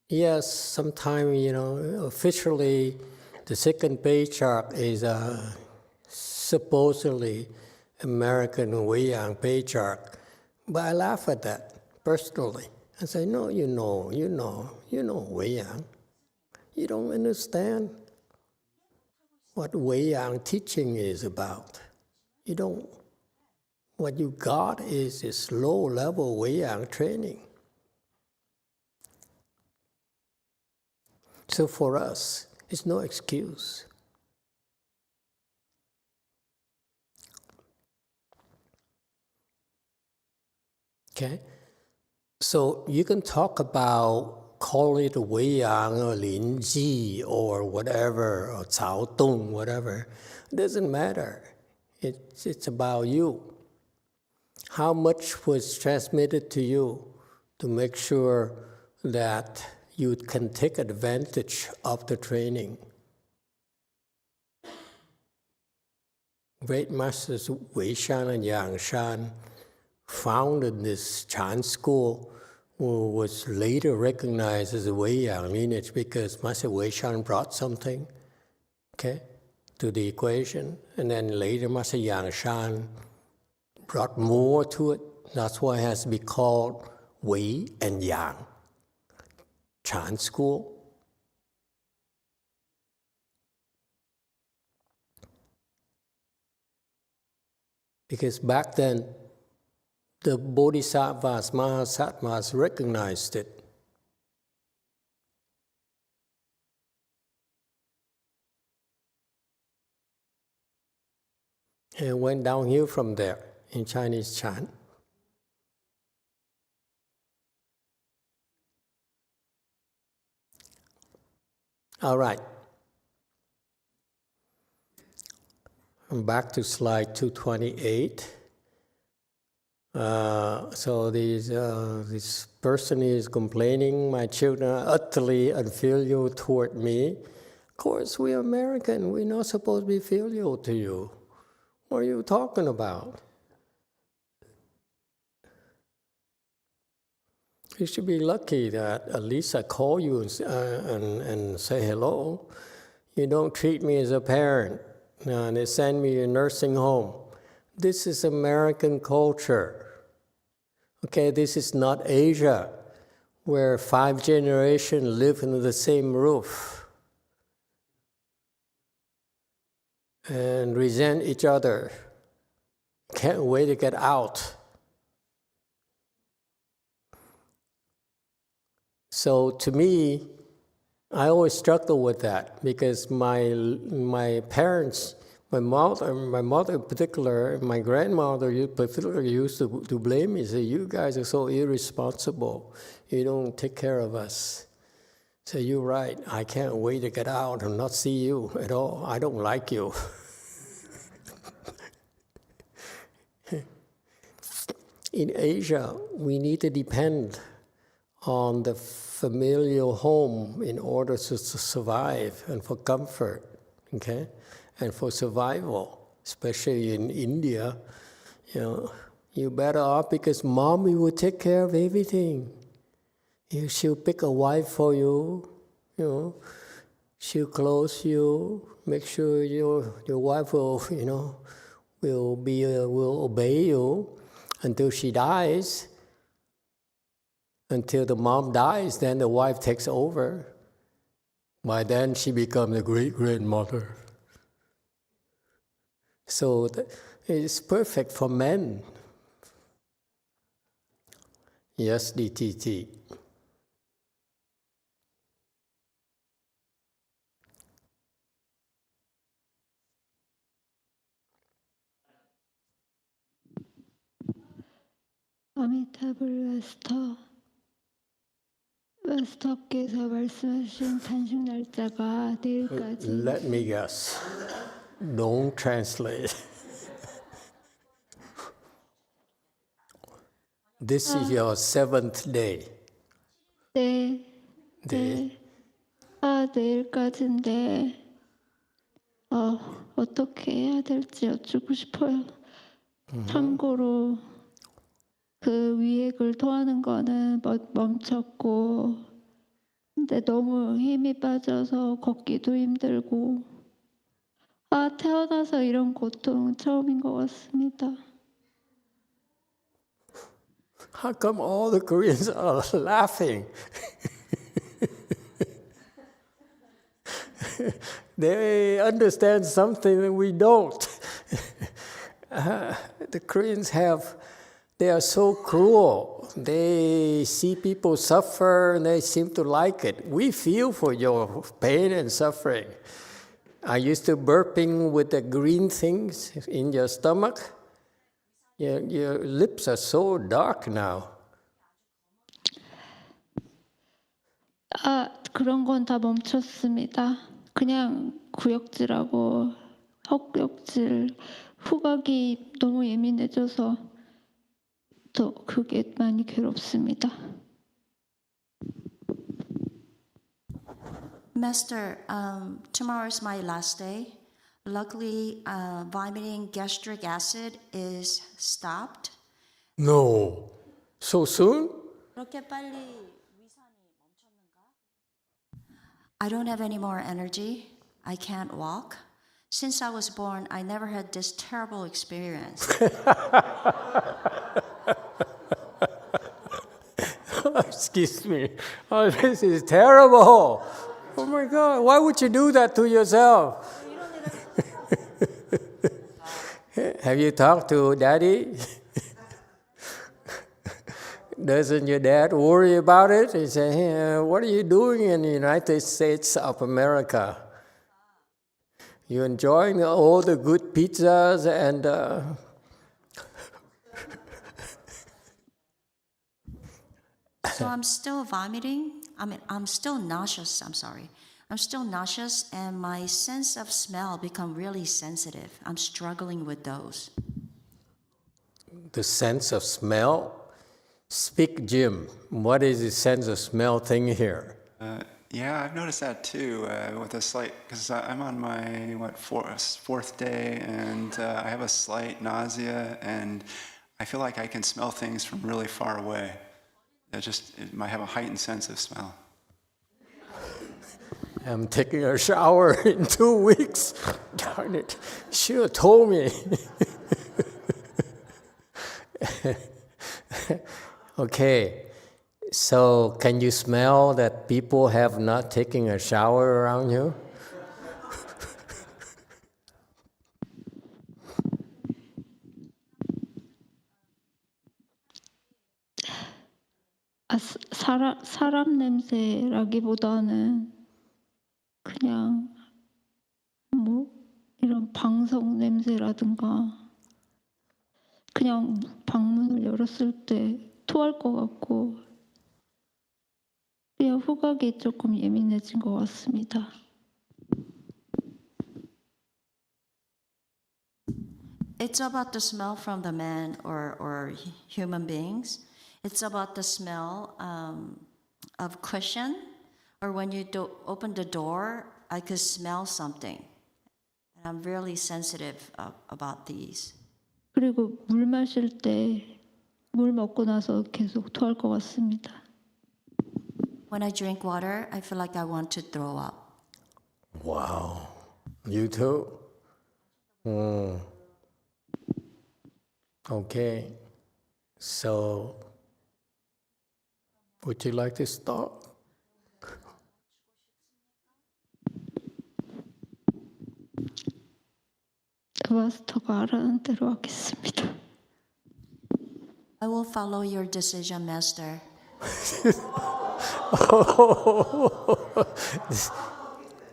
yes, sometimes, officially, the second patriarch is supposedly American Weiyang patriarch. But I laugh at that personally. I say, no, you know Weiyang. You don't understand what Weiyang teaching is about. What you got is this low-level Weiyang training. So for us, it's no excuse. Okay? So you can talk about, call it Weiyang or Linji or whatever, or Cao Dong, whatever. It doesn't matter. It's about you. How much was transmitted to you to make sure that you can take advantage of the training. Great masters Weishan and Yangshan founded this Chan school, who was later recognized as a Weiyang lineage because Master Weishan brought something, to the equation, and then later Master Yangshan brought more to it. That's why it has to be called Wei and Yang. Chan school. Because back then, the Bodhisattvas, Mahasattvas recognized it. And went downhill from there in Chinese Chan. All right. I'm back to slide 228. So this person is complaining, my children are utterly unfilial toward me. Of course, we're American. We're not supposed to be filial to you. What are you talking about? You should be lucky that at least I call you and say hello. You don't treat me as a parent. And they send me to a nursing home. This is American culture. Okay, this is not Asia, where 5 generations live under the same roof and resent each other. Can't wait to get out. So to me, I always struggle with that because my parents, my mother in particular, my grandmother in particular used to blame me, say, you guys are so irresponsible. You don't take care of us. So you're right, I can't wait to get out and not see you at all. I don't like you. In Asia, we need to depend on the familial home in order to survive and for comfort, and for survival. Especially in India, You're better off because mommy will take care of everything. She'll pick a wife for you, you know. She'll clothe you, make sure your wife will, you know, will obey you until she dies. Until the mom dies, then the wife takes over. By then, she becomes a great-grandmother. So it's perfect for men. Yes, DTT. 아미타불 마스터께서 말씀하신 단식 날짜가 내일까지. Let me guess. Don't translate. This is your 7th day. 네. 네. 내일까지인데 어떻게 해야 될지 여쭙고 싶어요. 참고로 그 위액을 토하는 거는 멈췄고, 근데 너무 힘이 빠져서 걷기도 힘들고, 태어나서 이런 고통은 처음인 것 같습니다. How come all the Koreans are laughing? They understand something that we don't. The Koreans they are so cruel. They see people suffer and they seem to like it. We feel for your pain and suffering. Are you still burping with the green things in your stomach? Your lips are so dark now. 그런 건 다 멈췄습니다. 그냥 구역질하고 헛구역질, 후각이 너무 예민해져서 더 그게 많이 괴롭습니다. Master, tomorrow is my last day. Luckily, vomiting gastric acid is stopped. No. So soon? 그렇게 빨리 위산이 멈췄는가? I don't have any more energy. I can't walk. Since I was born, I never had this terrible experience. Excuse me. Oh, this is terrible. Oh my God. Why would you do that to yourself? Have you talked to Daddy? Doesn't your dad worry about it? He say, hey, what are you doing in the United States of America? You enjoying all the good pizzas and So I'm still vomiting. I'm still nauseous. I'm sorry. I'm still nauseous, and my sense of smell become really sensitive. I'm struggling with those. the sense of smell. Speak, Jim. What is the sense of smell thing here? Yeah, I've noticed that too, with a slight, because I'm on my, fourth day, and I have a slight nausea, and I feel like I can smell things from really far away. It might have a heightened sense of smell. I'm taking a shower in 2 weeks. Darn it. Should have told me. Okay. So can you smell that people have not taken a shower around you? 사람 냄새라기보다는 그냥 뭐 이런 방석 냄새라든가 그냥 방문을 열었을 때 토할 것 같고 그냥 후각이 조금 예민해진 것 같습니다. It's about the smell from the man or human beings. It's about the smell of cushion, or when you open the door, I could smell something. And I'm really sensitive about these. 그리고 물 마실 때 물 먹고 나서 계속 토할 것 같습니다. When I drink water, I feel like I want to throw up. Wow. You too? Okay. So, would you like to start? 마스터가 하라는 대로 하겠습니다. I will follow your decision, Master.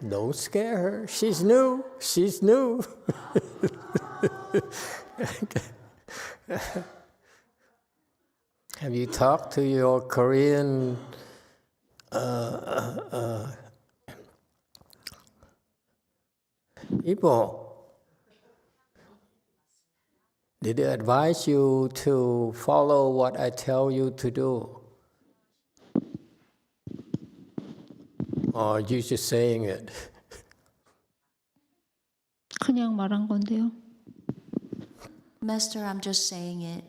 Don't scare her. She's new. She's new. Have you talked to your Korean people? Did they advise you to follow what I tell you to do? Or are you just saying it? 그냥 말한 건데요. Master, I'm just saying it.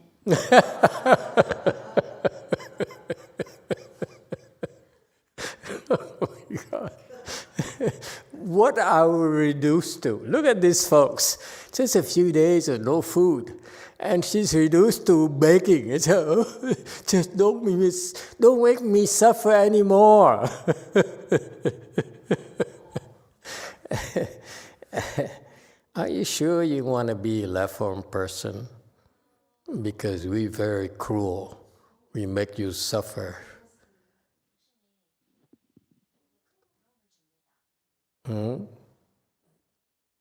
Oh my God. What are we reduced to? Look at these folks. Just a few days of no food. And she's reduced to begging. So, just don't make me suffer anymore. Are you sure you want to be a left-arm person? Because we're very cruel. We make you suffer.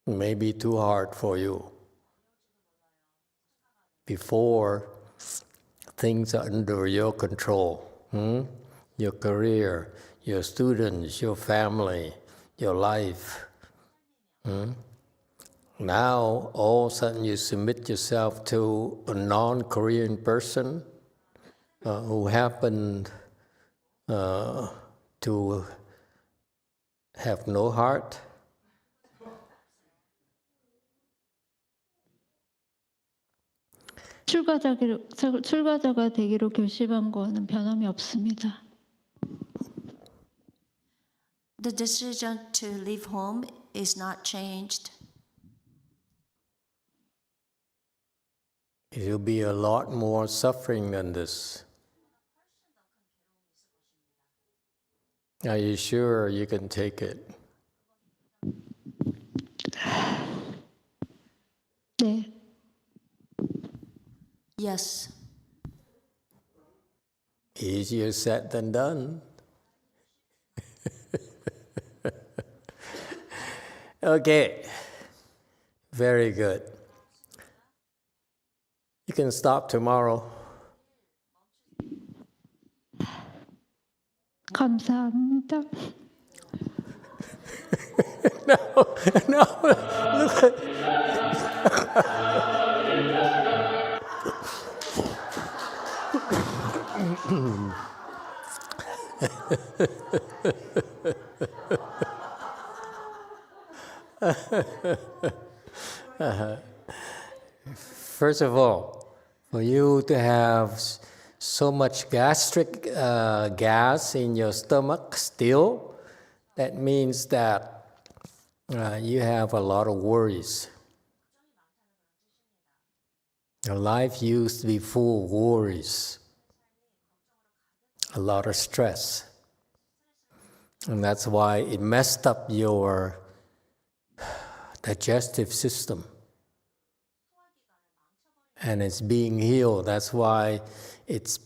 Maybe too hard for you. Before things are under your control, your career, your students, your family, your life. Now, all of a sudden, you submit yourself to a non-Korean person who happened to have no heart. 출가자가 되기로 결심한 거는 변함이 없습니다. The decision to leave home is not changed. It'll be a lot more suffering than this. Are you sure you can take it? 네. Yes. Easier said than done. Okay, very good. You can stop tomorrow. 감사합니다. No, look at... First of all, for you to have so much gastric gas in your stomach still, that means that you have a lot of worries. Your life used to be full of worries, a lot of stress. And that's why it messed up your digestive system. And it's being healed. That's why it's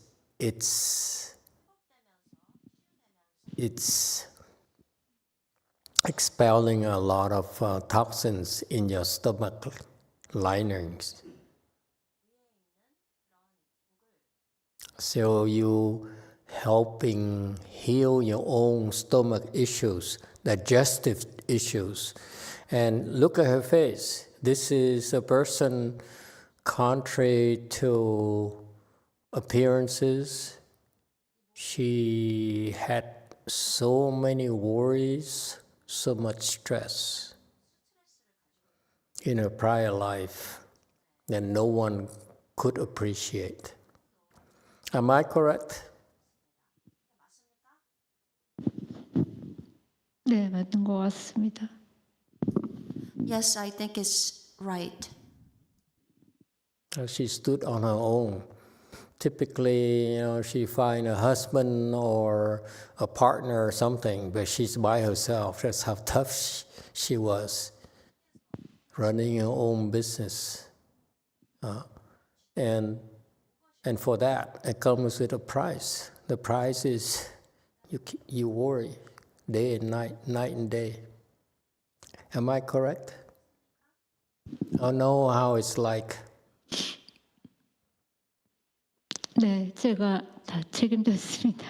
expelling a lot of toxins in your stomach linings. So you helping heal your own stomach issues, digestive issues. And look at her face. This is a person contrary to appearances. She had so many worries, so much stress in her prior life. that no one could appreciate. Am I correct? 네, 맞는 것 같습니다. Yes, I think it's right. She stood on her own. Typically, she find a husband or a partner or something, but she's by herself. That's how tough she was, running her own business. And for that, it comes with a price. The price is you worry day and night, night and day. Am I correct? I know how it's like. 네, 제가 다 책임졌습니다.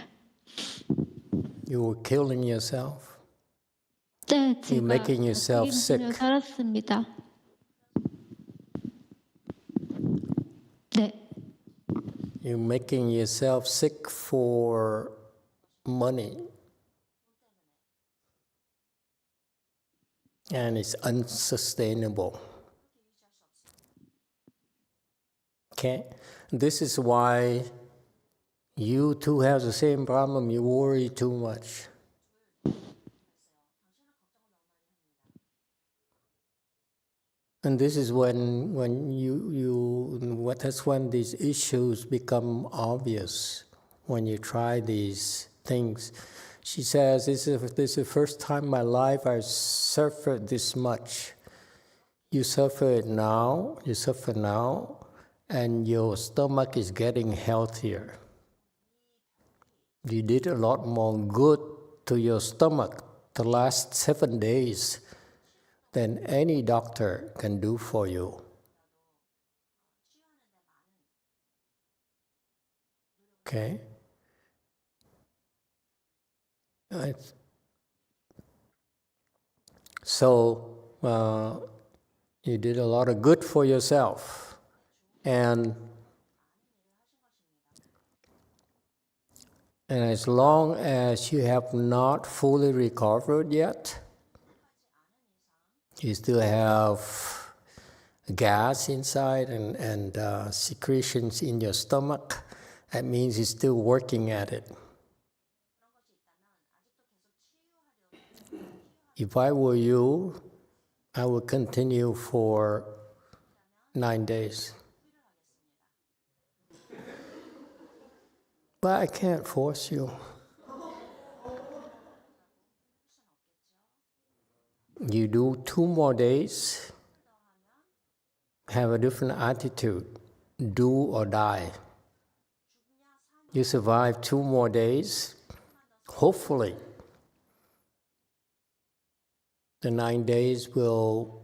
You were killing yourself. 네, You're 제가 making yourself 책임지며 sick. 살았습니다. 네, You're making yourself sick for money. And it's unsustainable. Okay? This is why you too have the same problem. You worry too much. And this is when that's when these issues become obvious, when you try these things. She says, this is the first time in my life I've suffered this much. You suffer now, and your stomach is getting healthier. You did a lot more good to your stomach the last 7 days than any doctor can do for you. Okay? So, you did a lot of good for yourself. And as long as you have not fully recovered yet, you still have gas inside and secretions in your stomach. That means you're still working at it. If I were you, I would continue for 9 days. But I can't force you. You do 2 more days, have a different attitude, do or die. You survive 2 more days, hopefully the 9 days will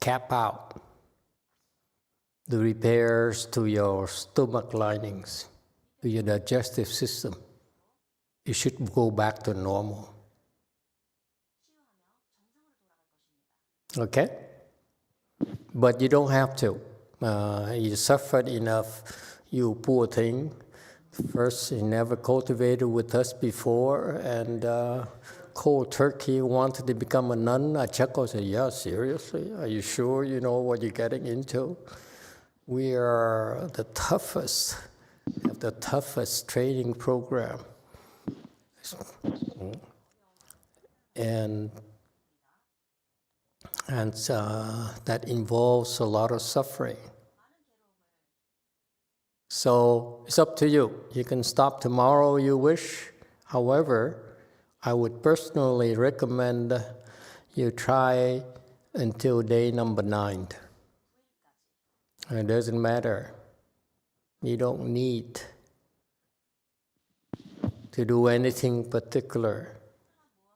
cap out the repairs to your stomach linings, to your digestive system. You should go back to normal. Okay? But you don't have to. You suffered enough, you poor thing. First, you never cultivated with us before, and cold turkey wanted to become a nun. I chuckled and said, yeah, seriously? Are you sure you know what you're getting into? We are the toughest, have the toughest training program. And that involves a lot of suffering. So it's up to you. You can stop tomorrow if you wish. However, I would personally recommend you try until day number 9. It doesn't matter. You don't need to do anything particular.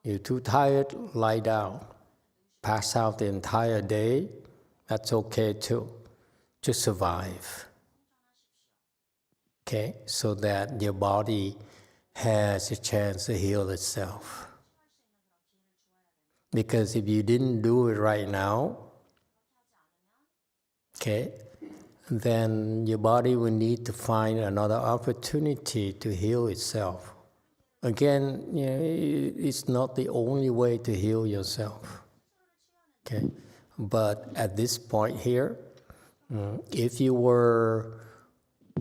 You're too tired, lie down. Pass out the entire day, that's okay too. Just survive. Okay, so that your body has a chance to heal itself. Because if you didn't do it right now, okay, then your body will need to find another opportunity to heal itself. Again, it's not the only way to heal yourself. Okay, But at this point here, if you were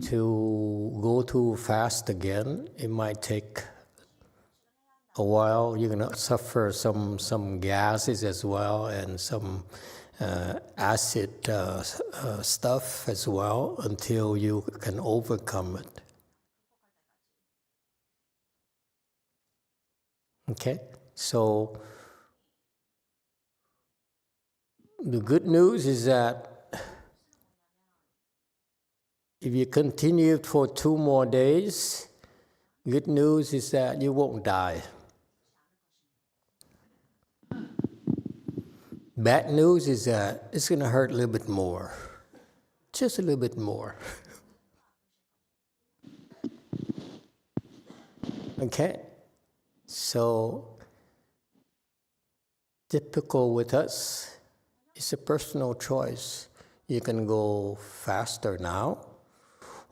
to go too fast again, it might take a while. You're going to suffer some gases as well, and some acid stuff as well, until you can overcome it. Okay? So the good news is that if you continue for 2 more days, good news is that you won't die. Bad news is that it's going to hurt a little bit more. Just a little bit more. Okay? So, typical with us, it's a personal choice. You can go faster now,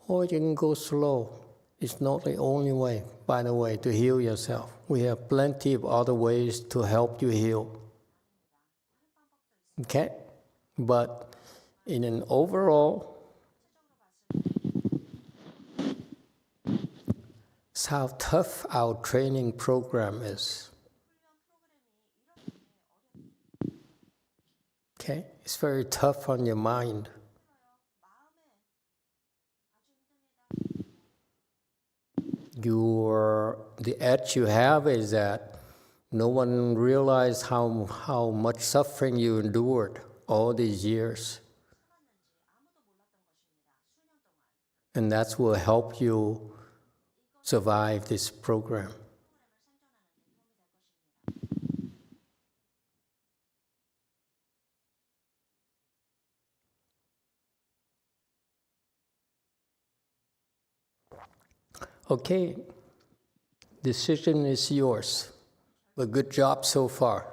or you can go slow. It's not the only way, by the way, to heal yourself. We have plenty of other ways to help you heal. Okay? But in an overall, it's how tough our training program is. Okay? It's very tough on your mind. The edge you have is that no one realized how much suffering you endured all these years. And that will help you survive this program. Okay, decision is yours, but good job so far.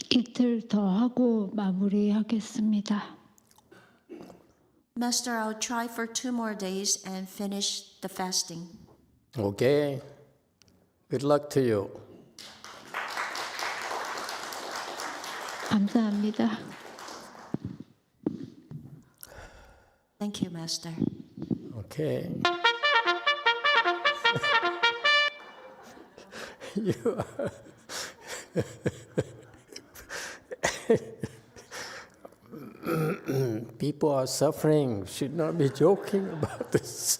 이틀 더 하고 마무리하겠습니다. Master, I'll try for 2 more days and finish the fasting. Okay, good luck to you. 감사합니다. Thank you, Master. Okay. You are people are suffering. Should not be joking about this.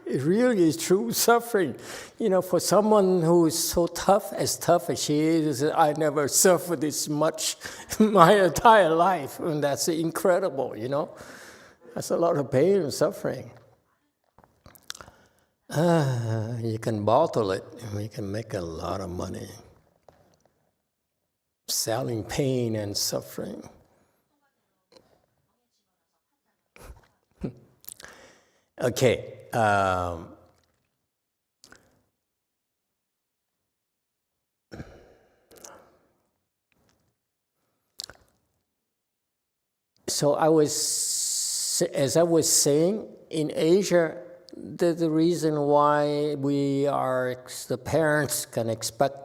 It really is true suffering. You know, for someone who is so tough as she is, I never suffered this much my entire life. And that's incredible, you know. That's a lot of pain and suffering. You can bottle it, and we can make a lot of money selling pain and suffering. Okay. So as I was saying, in Asia, the reason why the parents can expect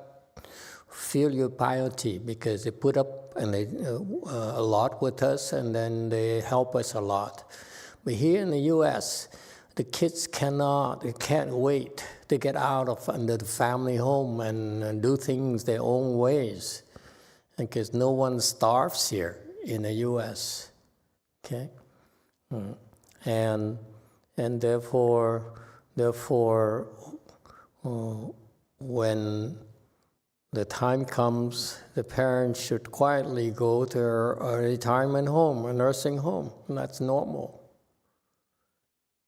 filial piety, because they put up and they a lot with us, and then they help us a lot. But here in the U.S., the kids can't wait to get out of under the family home and do things their own ways, because no one starves here in the U.S. Okay, and therefore, when the time comes, the parents should quietly go to a retirement home, a nursing home, and that's normal.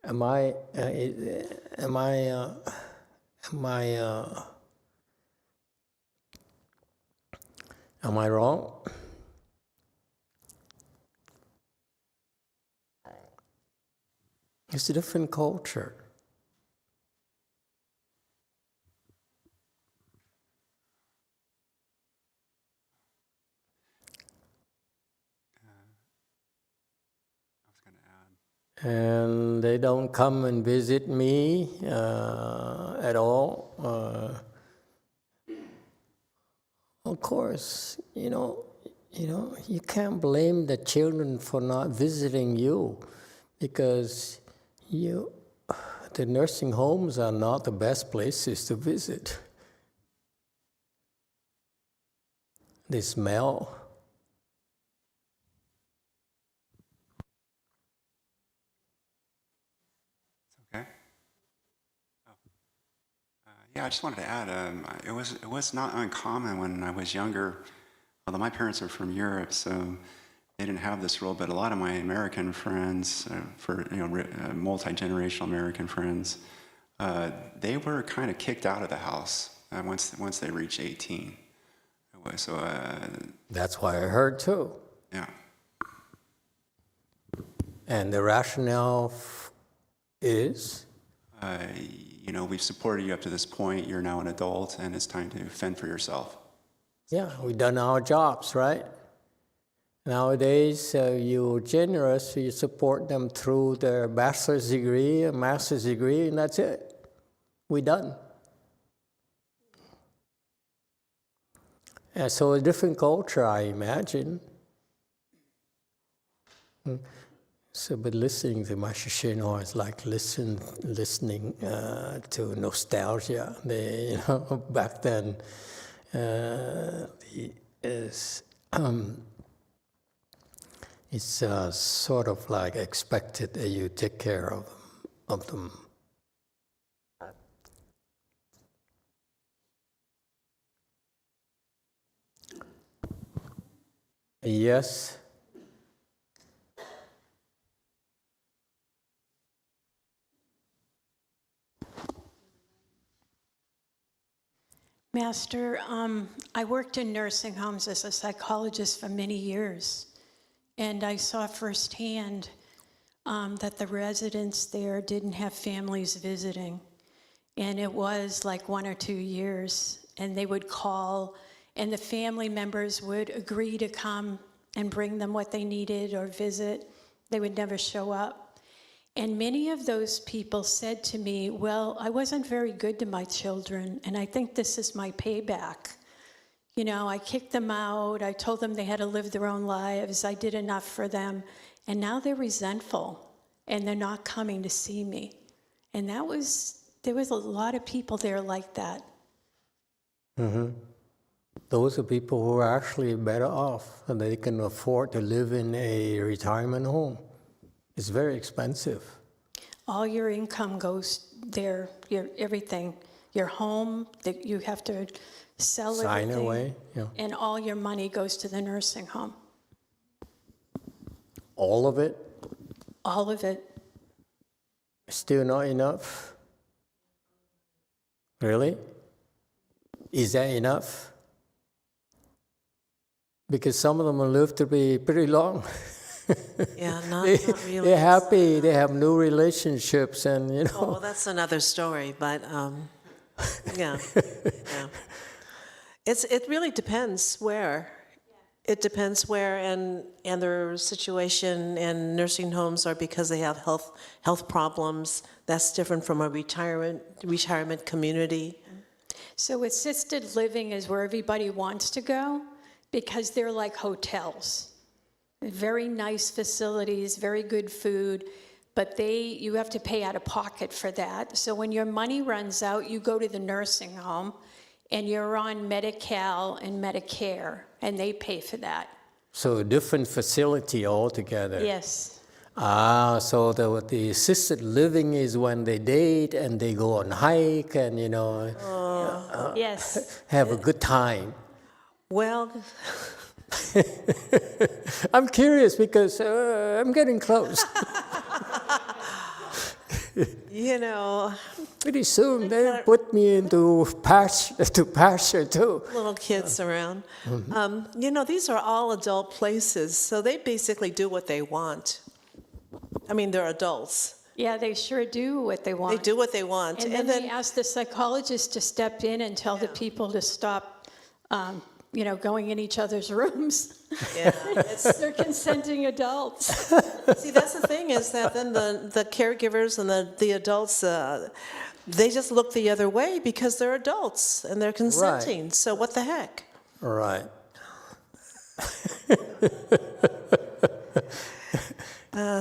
Am I wrong? It's a different culture. I was going to add. and they don't come and visit me at all. Of course, you can't blame the children for not visiting you, because the nursing homes are not the best places to visit. They smell. Okay. Yeah, I just wanted to add, it was not uncommon when I was younger, although my parents are from Europe, so they didn't have this rule, but a lot of my American friends, multi-generational American friends, they were kind of kicked out of the house once they reached 18. So that's why I heard too. Yeah. And the rationale is? We've supported you up to this point. You're now an adult, and it's time to fend for yourself. Yeah, we've done our jobs, right? Nowadays, you're generous, you support them through their bachelor's degree, a master's degree, and that's it. We're done. And so a different culture, I imagine. So, but listening to Master Shinhwa is like listening to nostalgia. Back then, it's sort of like expected that you take care of them. Yes. Master, I worked in nursing homes as a psychologist for many years, and I saw firsthand that the residents there didn't have families visiting, and it was like 1 or 2 years, and they would call, and the family members would agree to come and bring them what they needed or visit. They would never show up. And many of those people said to me, well, I wasn't very good to my children, and I think this is my payback. I kicked them out, I told them they had to live their own lives, I did enough for them, and now they're resentful, and they're not coming to see me. And there was a lot of people there like that. Mm-hmm. Those are people who are actually better off, and they can afford to live in a retirement home. It's very expensive. All your income goes there, your everything, your home, that you have to sell Sign everything. away, yeah. And all your money goes to the nursing home. All of it? All of it. Still not enough? Really? Is that enough? Because some of them will live to be pretty long. Yeah, not really. They're happy, they have new relationships, and Oh, well, that's another story, but yeah. It really depends where. It depends where, and their situation, and nursing homes are because they have health problems. That's different from a retirement community. So assisted living is where everybody wants to go because they're like hotels. Very nice facilities, very good food, but you have to pay out of pocket for that. So when your money runs out, you go to the nursing home, and you're on Medi-Cal and Medicare, and they pay for that. So a different facility altogether. Yes. So the assisted living is when they date and they go on hike and yes, have a good time. Well, I'm curious because I'm getting close. Pretty soon they put me into pasture too. Little kids around. Mm-hmm. These are all adult places, so they basically do what they want. I mean, they're adults. Yeah, they sure do what they want. They do what they want. And then they ask the psychologist to step in and tell the people to stop going in each other's rooms. Yeah, They're consenting adults. see, that's the thing is that then the caregivers and the adults, they just look the other way because they're adults and they're consenting. So what the heck? Right.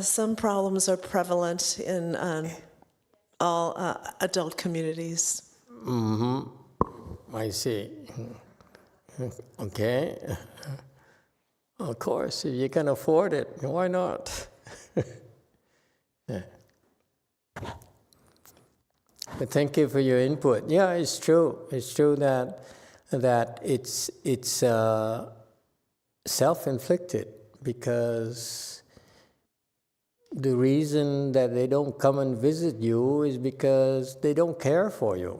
Some problems are prevalent in all adult communities. I see. Okay. Of course, if you can afford it, why not? Yeah. But thank you for your input. Yeah, it's true. It's true that it's self-inflicted, because the reason that they don't come and visit you is because they don't care for you.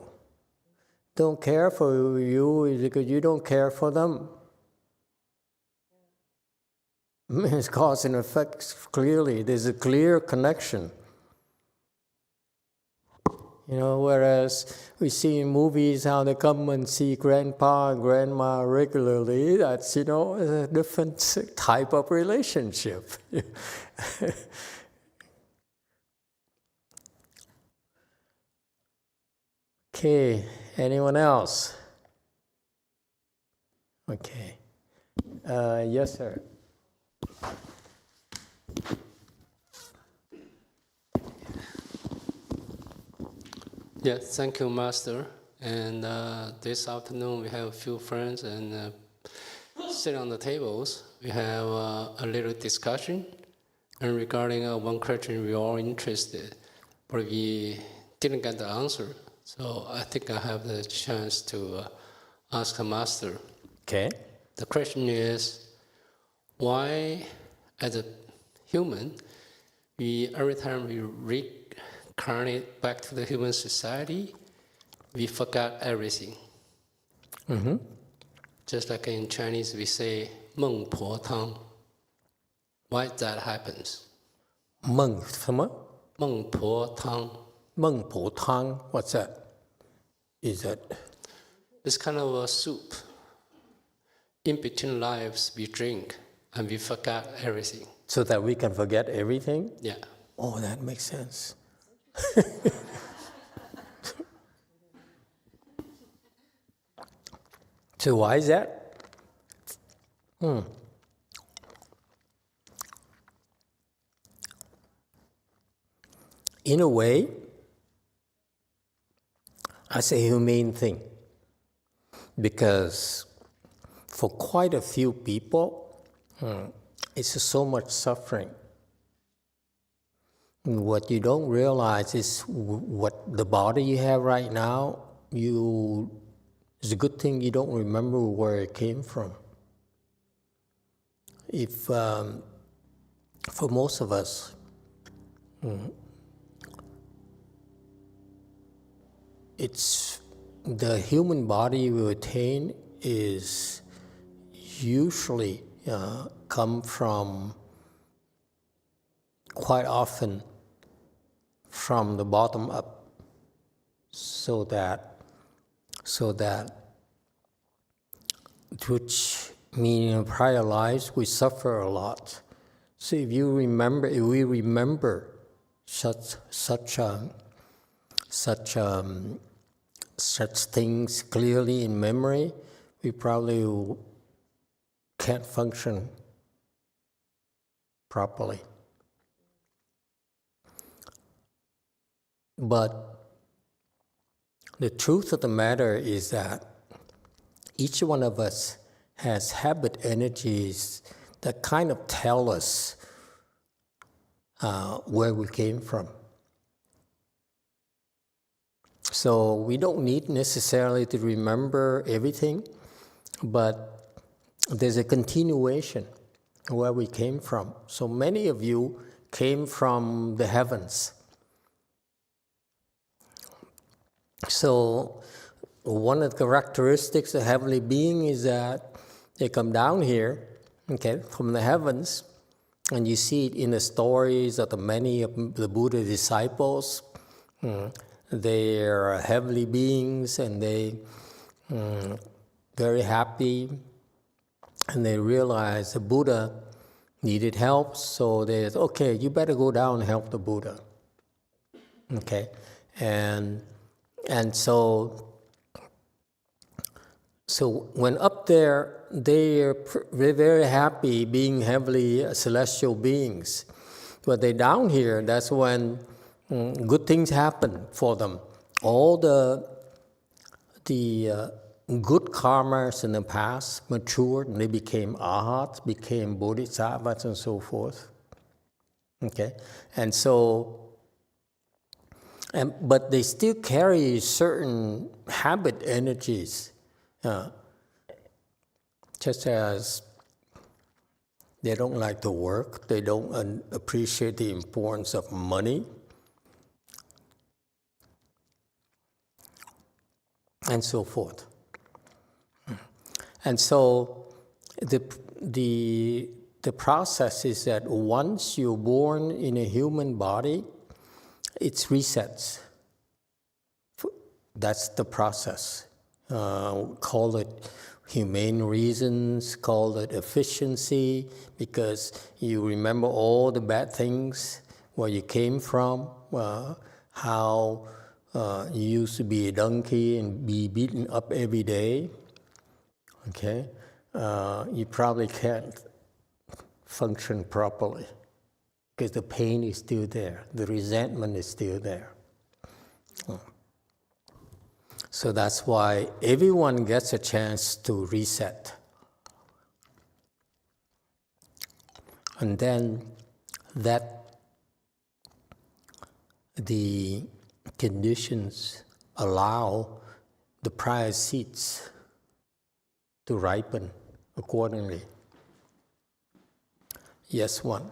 Don't care for you is because you don't care for them. It's cause and effect clearly. There's a clear connection. Whereas we see in movies how they come and see grandpa and grandma regularly, that's, a different type of relationship. Okay, anyone else? Okay. Yes, sir. Yes, thank you, Master. And this afternoon we have a few friends and sit on the tables. We have a little discussion. And regarding one question, we are all interested, but we didn't get the answer. So I think I have the chance to ask the Master. Okay. The question is, why, as a human, every time we reincarnate back to the human society, we forgot everything. Mm-hmm. Just like in Chinese, we say 孟婆汤. Why that happens? 什么? 孟婆汤. 孟婆汤, what's that? Is that? It's kind of a soup. In between lives, we drink and we forgot everything. So that we can forget everything? Yeah. Oh, that makes sense. So why is that? In a way, that's a humane thing, because for quite a few people, it's so much suffering. What you don't realize is what the body you have right now, it's a good thing you don't remember where it came from. If, for most of us, it's the human body we attain is usually come from, quite often, from the bottom up, so that which means in prior lives we suffer a lot. So if we remember such things clearly in memory, we probably can't function properly. But the truth of the matter is that each one of us has habit energies that kind of tell us where we came from. So we don't need necessarily to remember everything, but there's a continuation where we came from. So many of you came from the heavens. So one of the characteristics of heavenly being is that they come down here, okay, from the heavens, and you see it in the stories of the many of the Buddha disciples. They are heavenly beings, and they very happy, and they realized the Buddha needed help, so they said, okay, you better go down and help the Buddha. Okay, and so when up there, they're very happy being heavenly celestial beings. But they down here, that's when good things happen for them. All the good karmas in the past matured, and they became arhats, became bodhisattvas, and so forth. Okay, and so, but they still carry certain habit energies, just as they don't like to work, they don't appreciate the importance of money, and so forth. And so the process is that once you're born in a human body, it's resets. That's the process. Call it humane reasons, call it efficiency, because you remember all the bad things, where you came from, how you used to be a donkey and be beaten up every day. Okay, you probably can't function properly because the pain is still there, the resentment is still there. So that's why everyone gets a chance to reset. And then that the conditions allow the prior seeds to ripen accordingly. Yes, one.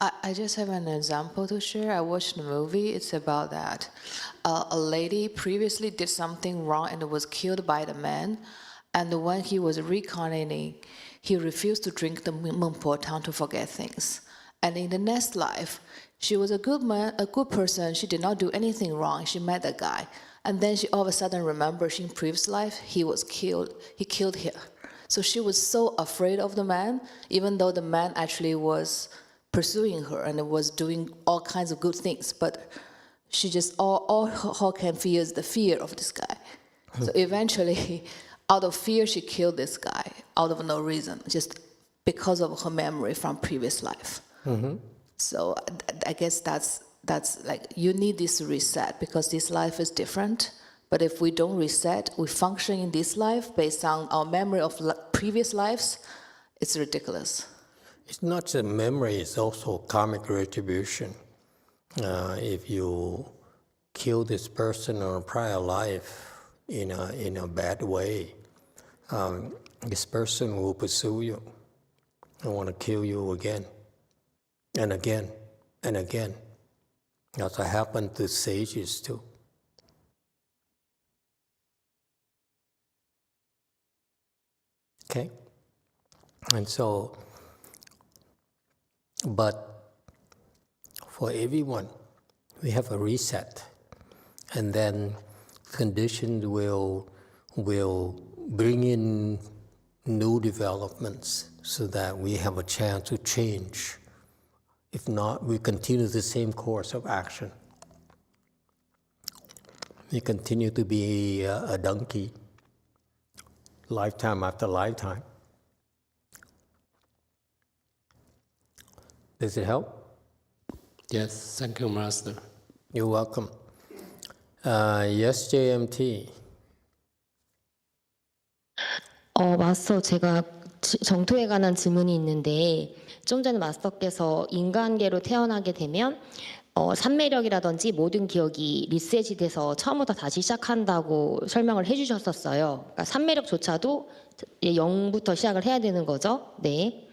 I just have an example to share. I watched a movie. It's about that. A lady previously did something wrong and was killed by the man. And when he was reincarnating, he refused to drink the Mengpo Tang to forget things. And in the next life, she was a good man, a good person. She did not do anything wrong. She met the guy. And then she all of a sudden remembers in previous life, he was killed. He killed her. So she was so afraid of the man, even though the man actually was pursuing her and was doing all kinds of good things, but she just all her can feel is the fear of this guy. So eventually, out of fear, she killed this guy out of no reason, just because of her memory from previous life. Mm-hmm. So I guess that's like, you need this reset because this life is different. But if we don't reset, we function in this life based on our memory of previous lives, it's ridiculous. It's not just memory, it's also karmic retribution. If you kill this person in a prior life in a bad way, this person will pursue you and want to kill you again and again and again. That's what happened to sages too. Okay? And so, but for everyone, we have a reset, and then conditions will bring in new developments so that we have a chance to change. If not, we continue the same course of action. We continue to be a donkey, lifetime after lifetime. Does it help? Yes, thank you, Master. You're welcome. Yes, JMT. 마스터, 제가 정토에 관한 질문이 있는데 좀 전에 마스터께서 인간계로 태어나게 되면 삼매력이라든지 모든 기억이 리셋이 돼서 처음부터 다시 시작한다고 설명을 해주셨었어요. 그러니까 삼매력조차도 0부터 시작을 해야 되는 거죠? 네.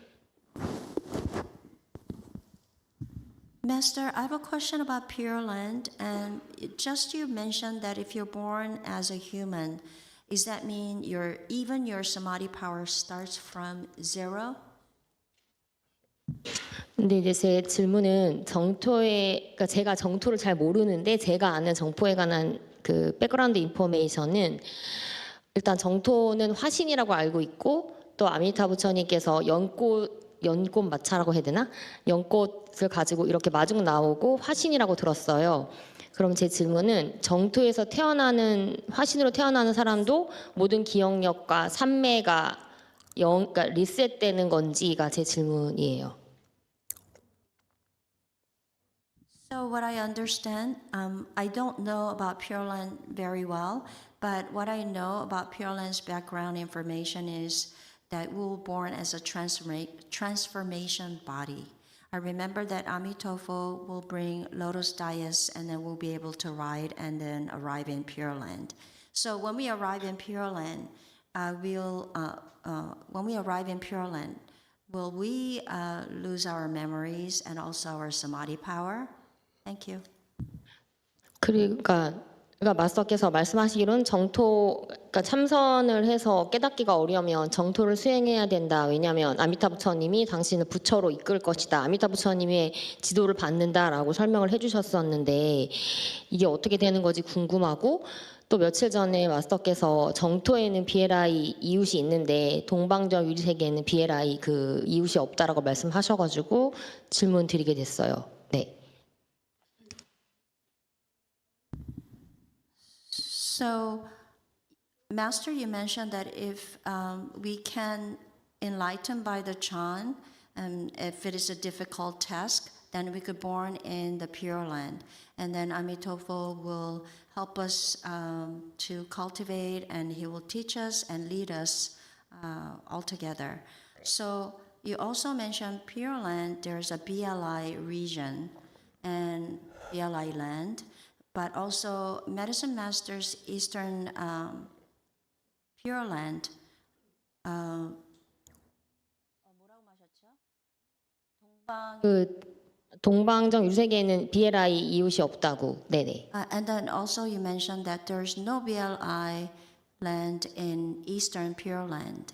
Master, I have a question about Pure Land, and just you mentioned that if you're born as a human, does that mean even your samadhi power starts from zero? 근데 이제 제 질문은 그러니까 제가 정토를 잘 모르는데 제가 아는 정토에 관한 그 백그라운드 인포메이션은 일단 정토는 화신이라고 알고 있고 또 아미타 부처님께서 연꽃 마차라고 해야 되나? 연꽃을 가지고 이렇게 마중 나오고 화신이라고 들었어요. 그럼 제 질문은 정토에서 화신으로 태어나는 사람도 모든 기억력과 산매가 그러니까 리셋되는 건지가 제 질문이에요. So what I understand, I don't know about Pure Land very well, but what I know about Pure Land's background information is that we were born as a transformation body. I remember that Emitofuo will bring lotus dais and then we'll be able to ride and then arrive in Pure Land. So when we arrive in Pure Land, will we lose our memories and also our samadhi power? Thank you. 그러니까 마스터께서 말씀하시기로는 그러니까 참선을 해서 깨닫기가 어려우면 정토를 수행해야 된다. 왜냐하면 아미타 부처님이 당신을 부처로 이끌 것이다. 아미타 부처님의 지도를 받는다라고 설명을 해주셨었는데 이게 어떻게 되는 건지 궁금하고 또 며칠 전에 마스터께서 정토에는 BLI 이웃이 있는데 동방적 유리세계에는 BLI 그 이웃이 없다라고 말씀하셔가지고 질문 드리게 됐어요. 네. So, Master, you mentioned that if we can enlighten by the Chan, and if it is a difficult task, then we could born in the Pure Land. And then Emitofuo will help us to cultivate, and he will teach us and lead us all together. So, you also mentioned Pure Land, there's a BLI region and BLI land. But also Medicine Master's Eastern Pure Land. 그 동방정 유세계에는 BLI 이웃이 없다고. 네네. And then also you mentioned that there's no BLI land in Eastern Pure Land.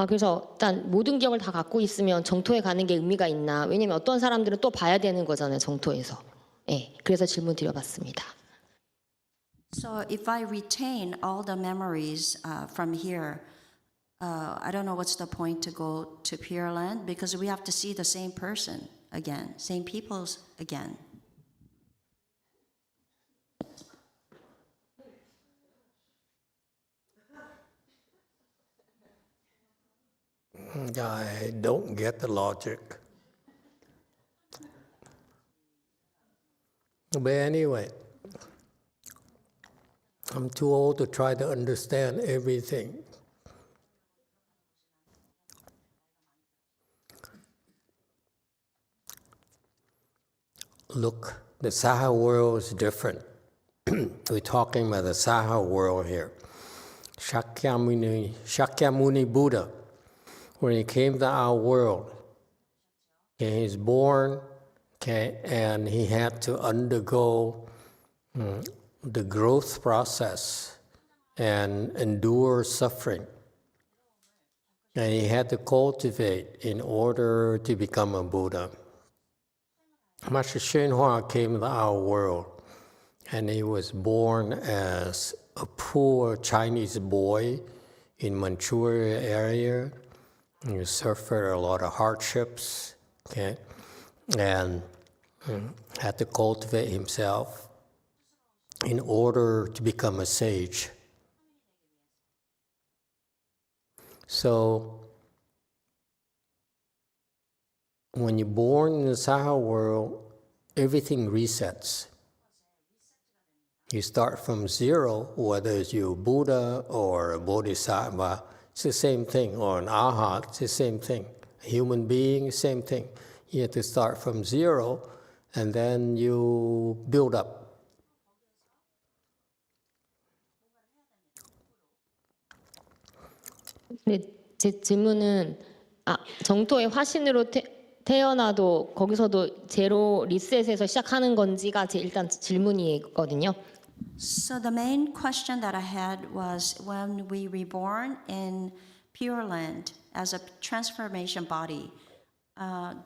그래서 일단 모든 기억을 다 갖고 있으면 정토에 가는 게 의미가 있나? 왜냐면 어떤 사람들은 또 봐야 되는 거잖아요, 정토에서. 네, 그래서 질문 드려봤습니다. So if I retain all the memories from here, I don't know what's the point to go to Pure Land because we have to see the same person again, same peoples again. I don't get the logic. But anyway, I'm too old to try to understand everything. Look, the Saha world is different. We're talking about the Saha world here. Shakyamuni Buddha, when he came to our world, okay, he's born, okay, and he had to undergo the growth process and endure suffering. And he had to cultivate in order to become a Buddha. Master YongHua came to our world, and he was born as a poor Chinese boy in Manchuria area. He suffered a lot of hardships, okay, and had to cultivate himself in order to become a sage. So, when you're born in the Saha world, everything resets. You start from zero, whether it's you Buddha or a Bodhisattva, it's the same thing, or an Arhat, it's the same thing. A human being, same thing. You have to start from zero, and then you build up. 네, 제 질문은 정토의 화신으로 태어나도 거기서도 제로 리셋에서 시작하는 건지가 제 일단 질문이거든요. So the main question that I had was when we reborn in Pure Land as a transformation body,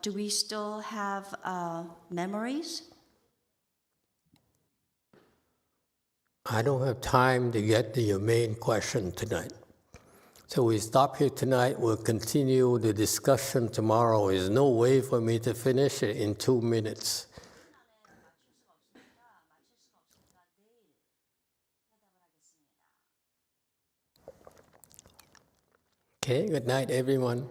do we still have memories? I don't have time to get to your main question tonight. So we stop here tonight. We'll continue the discussion tomorrow. There's no way for me to finish it in 2 minutes. Okay, good night, everyone.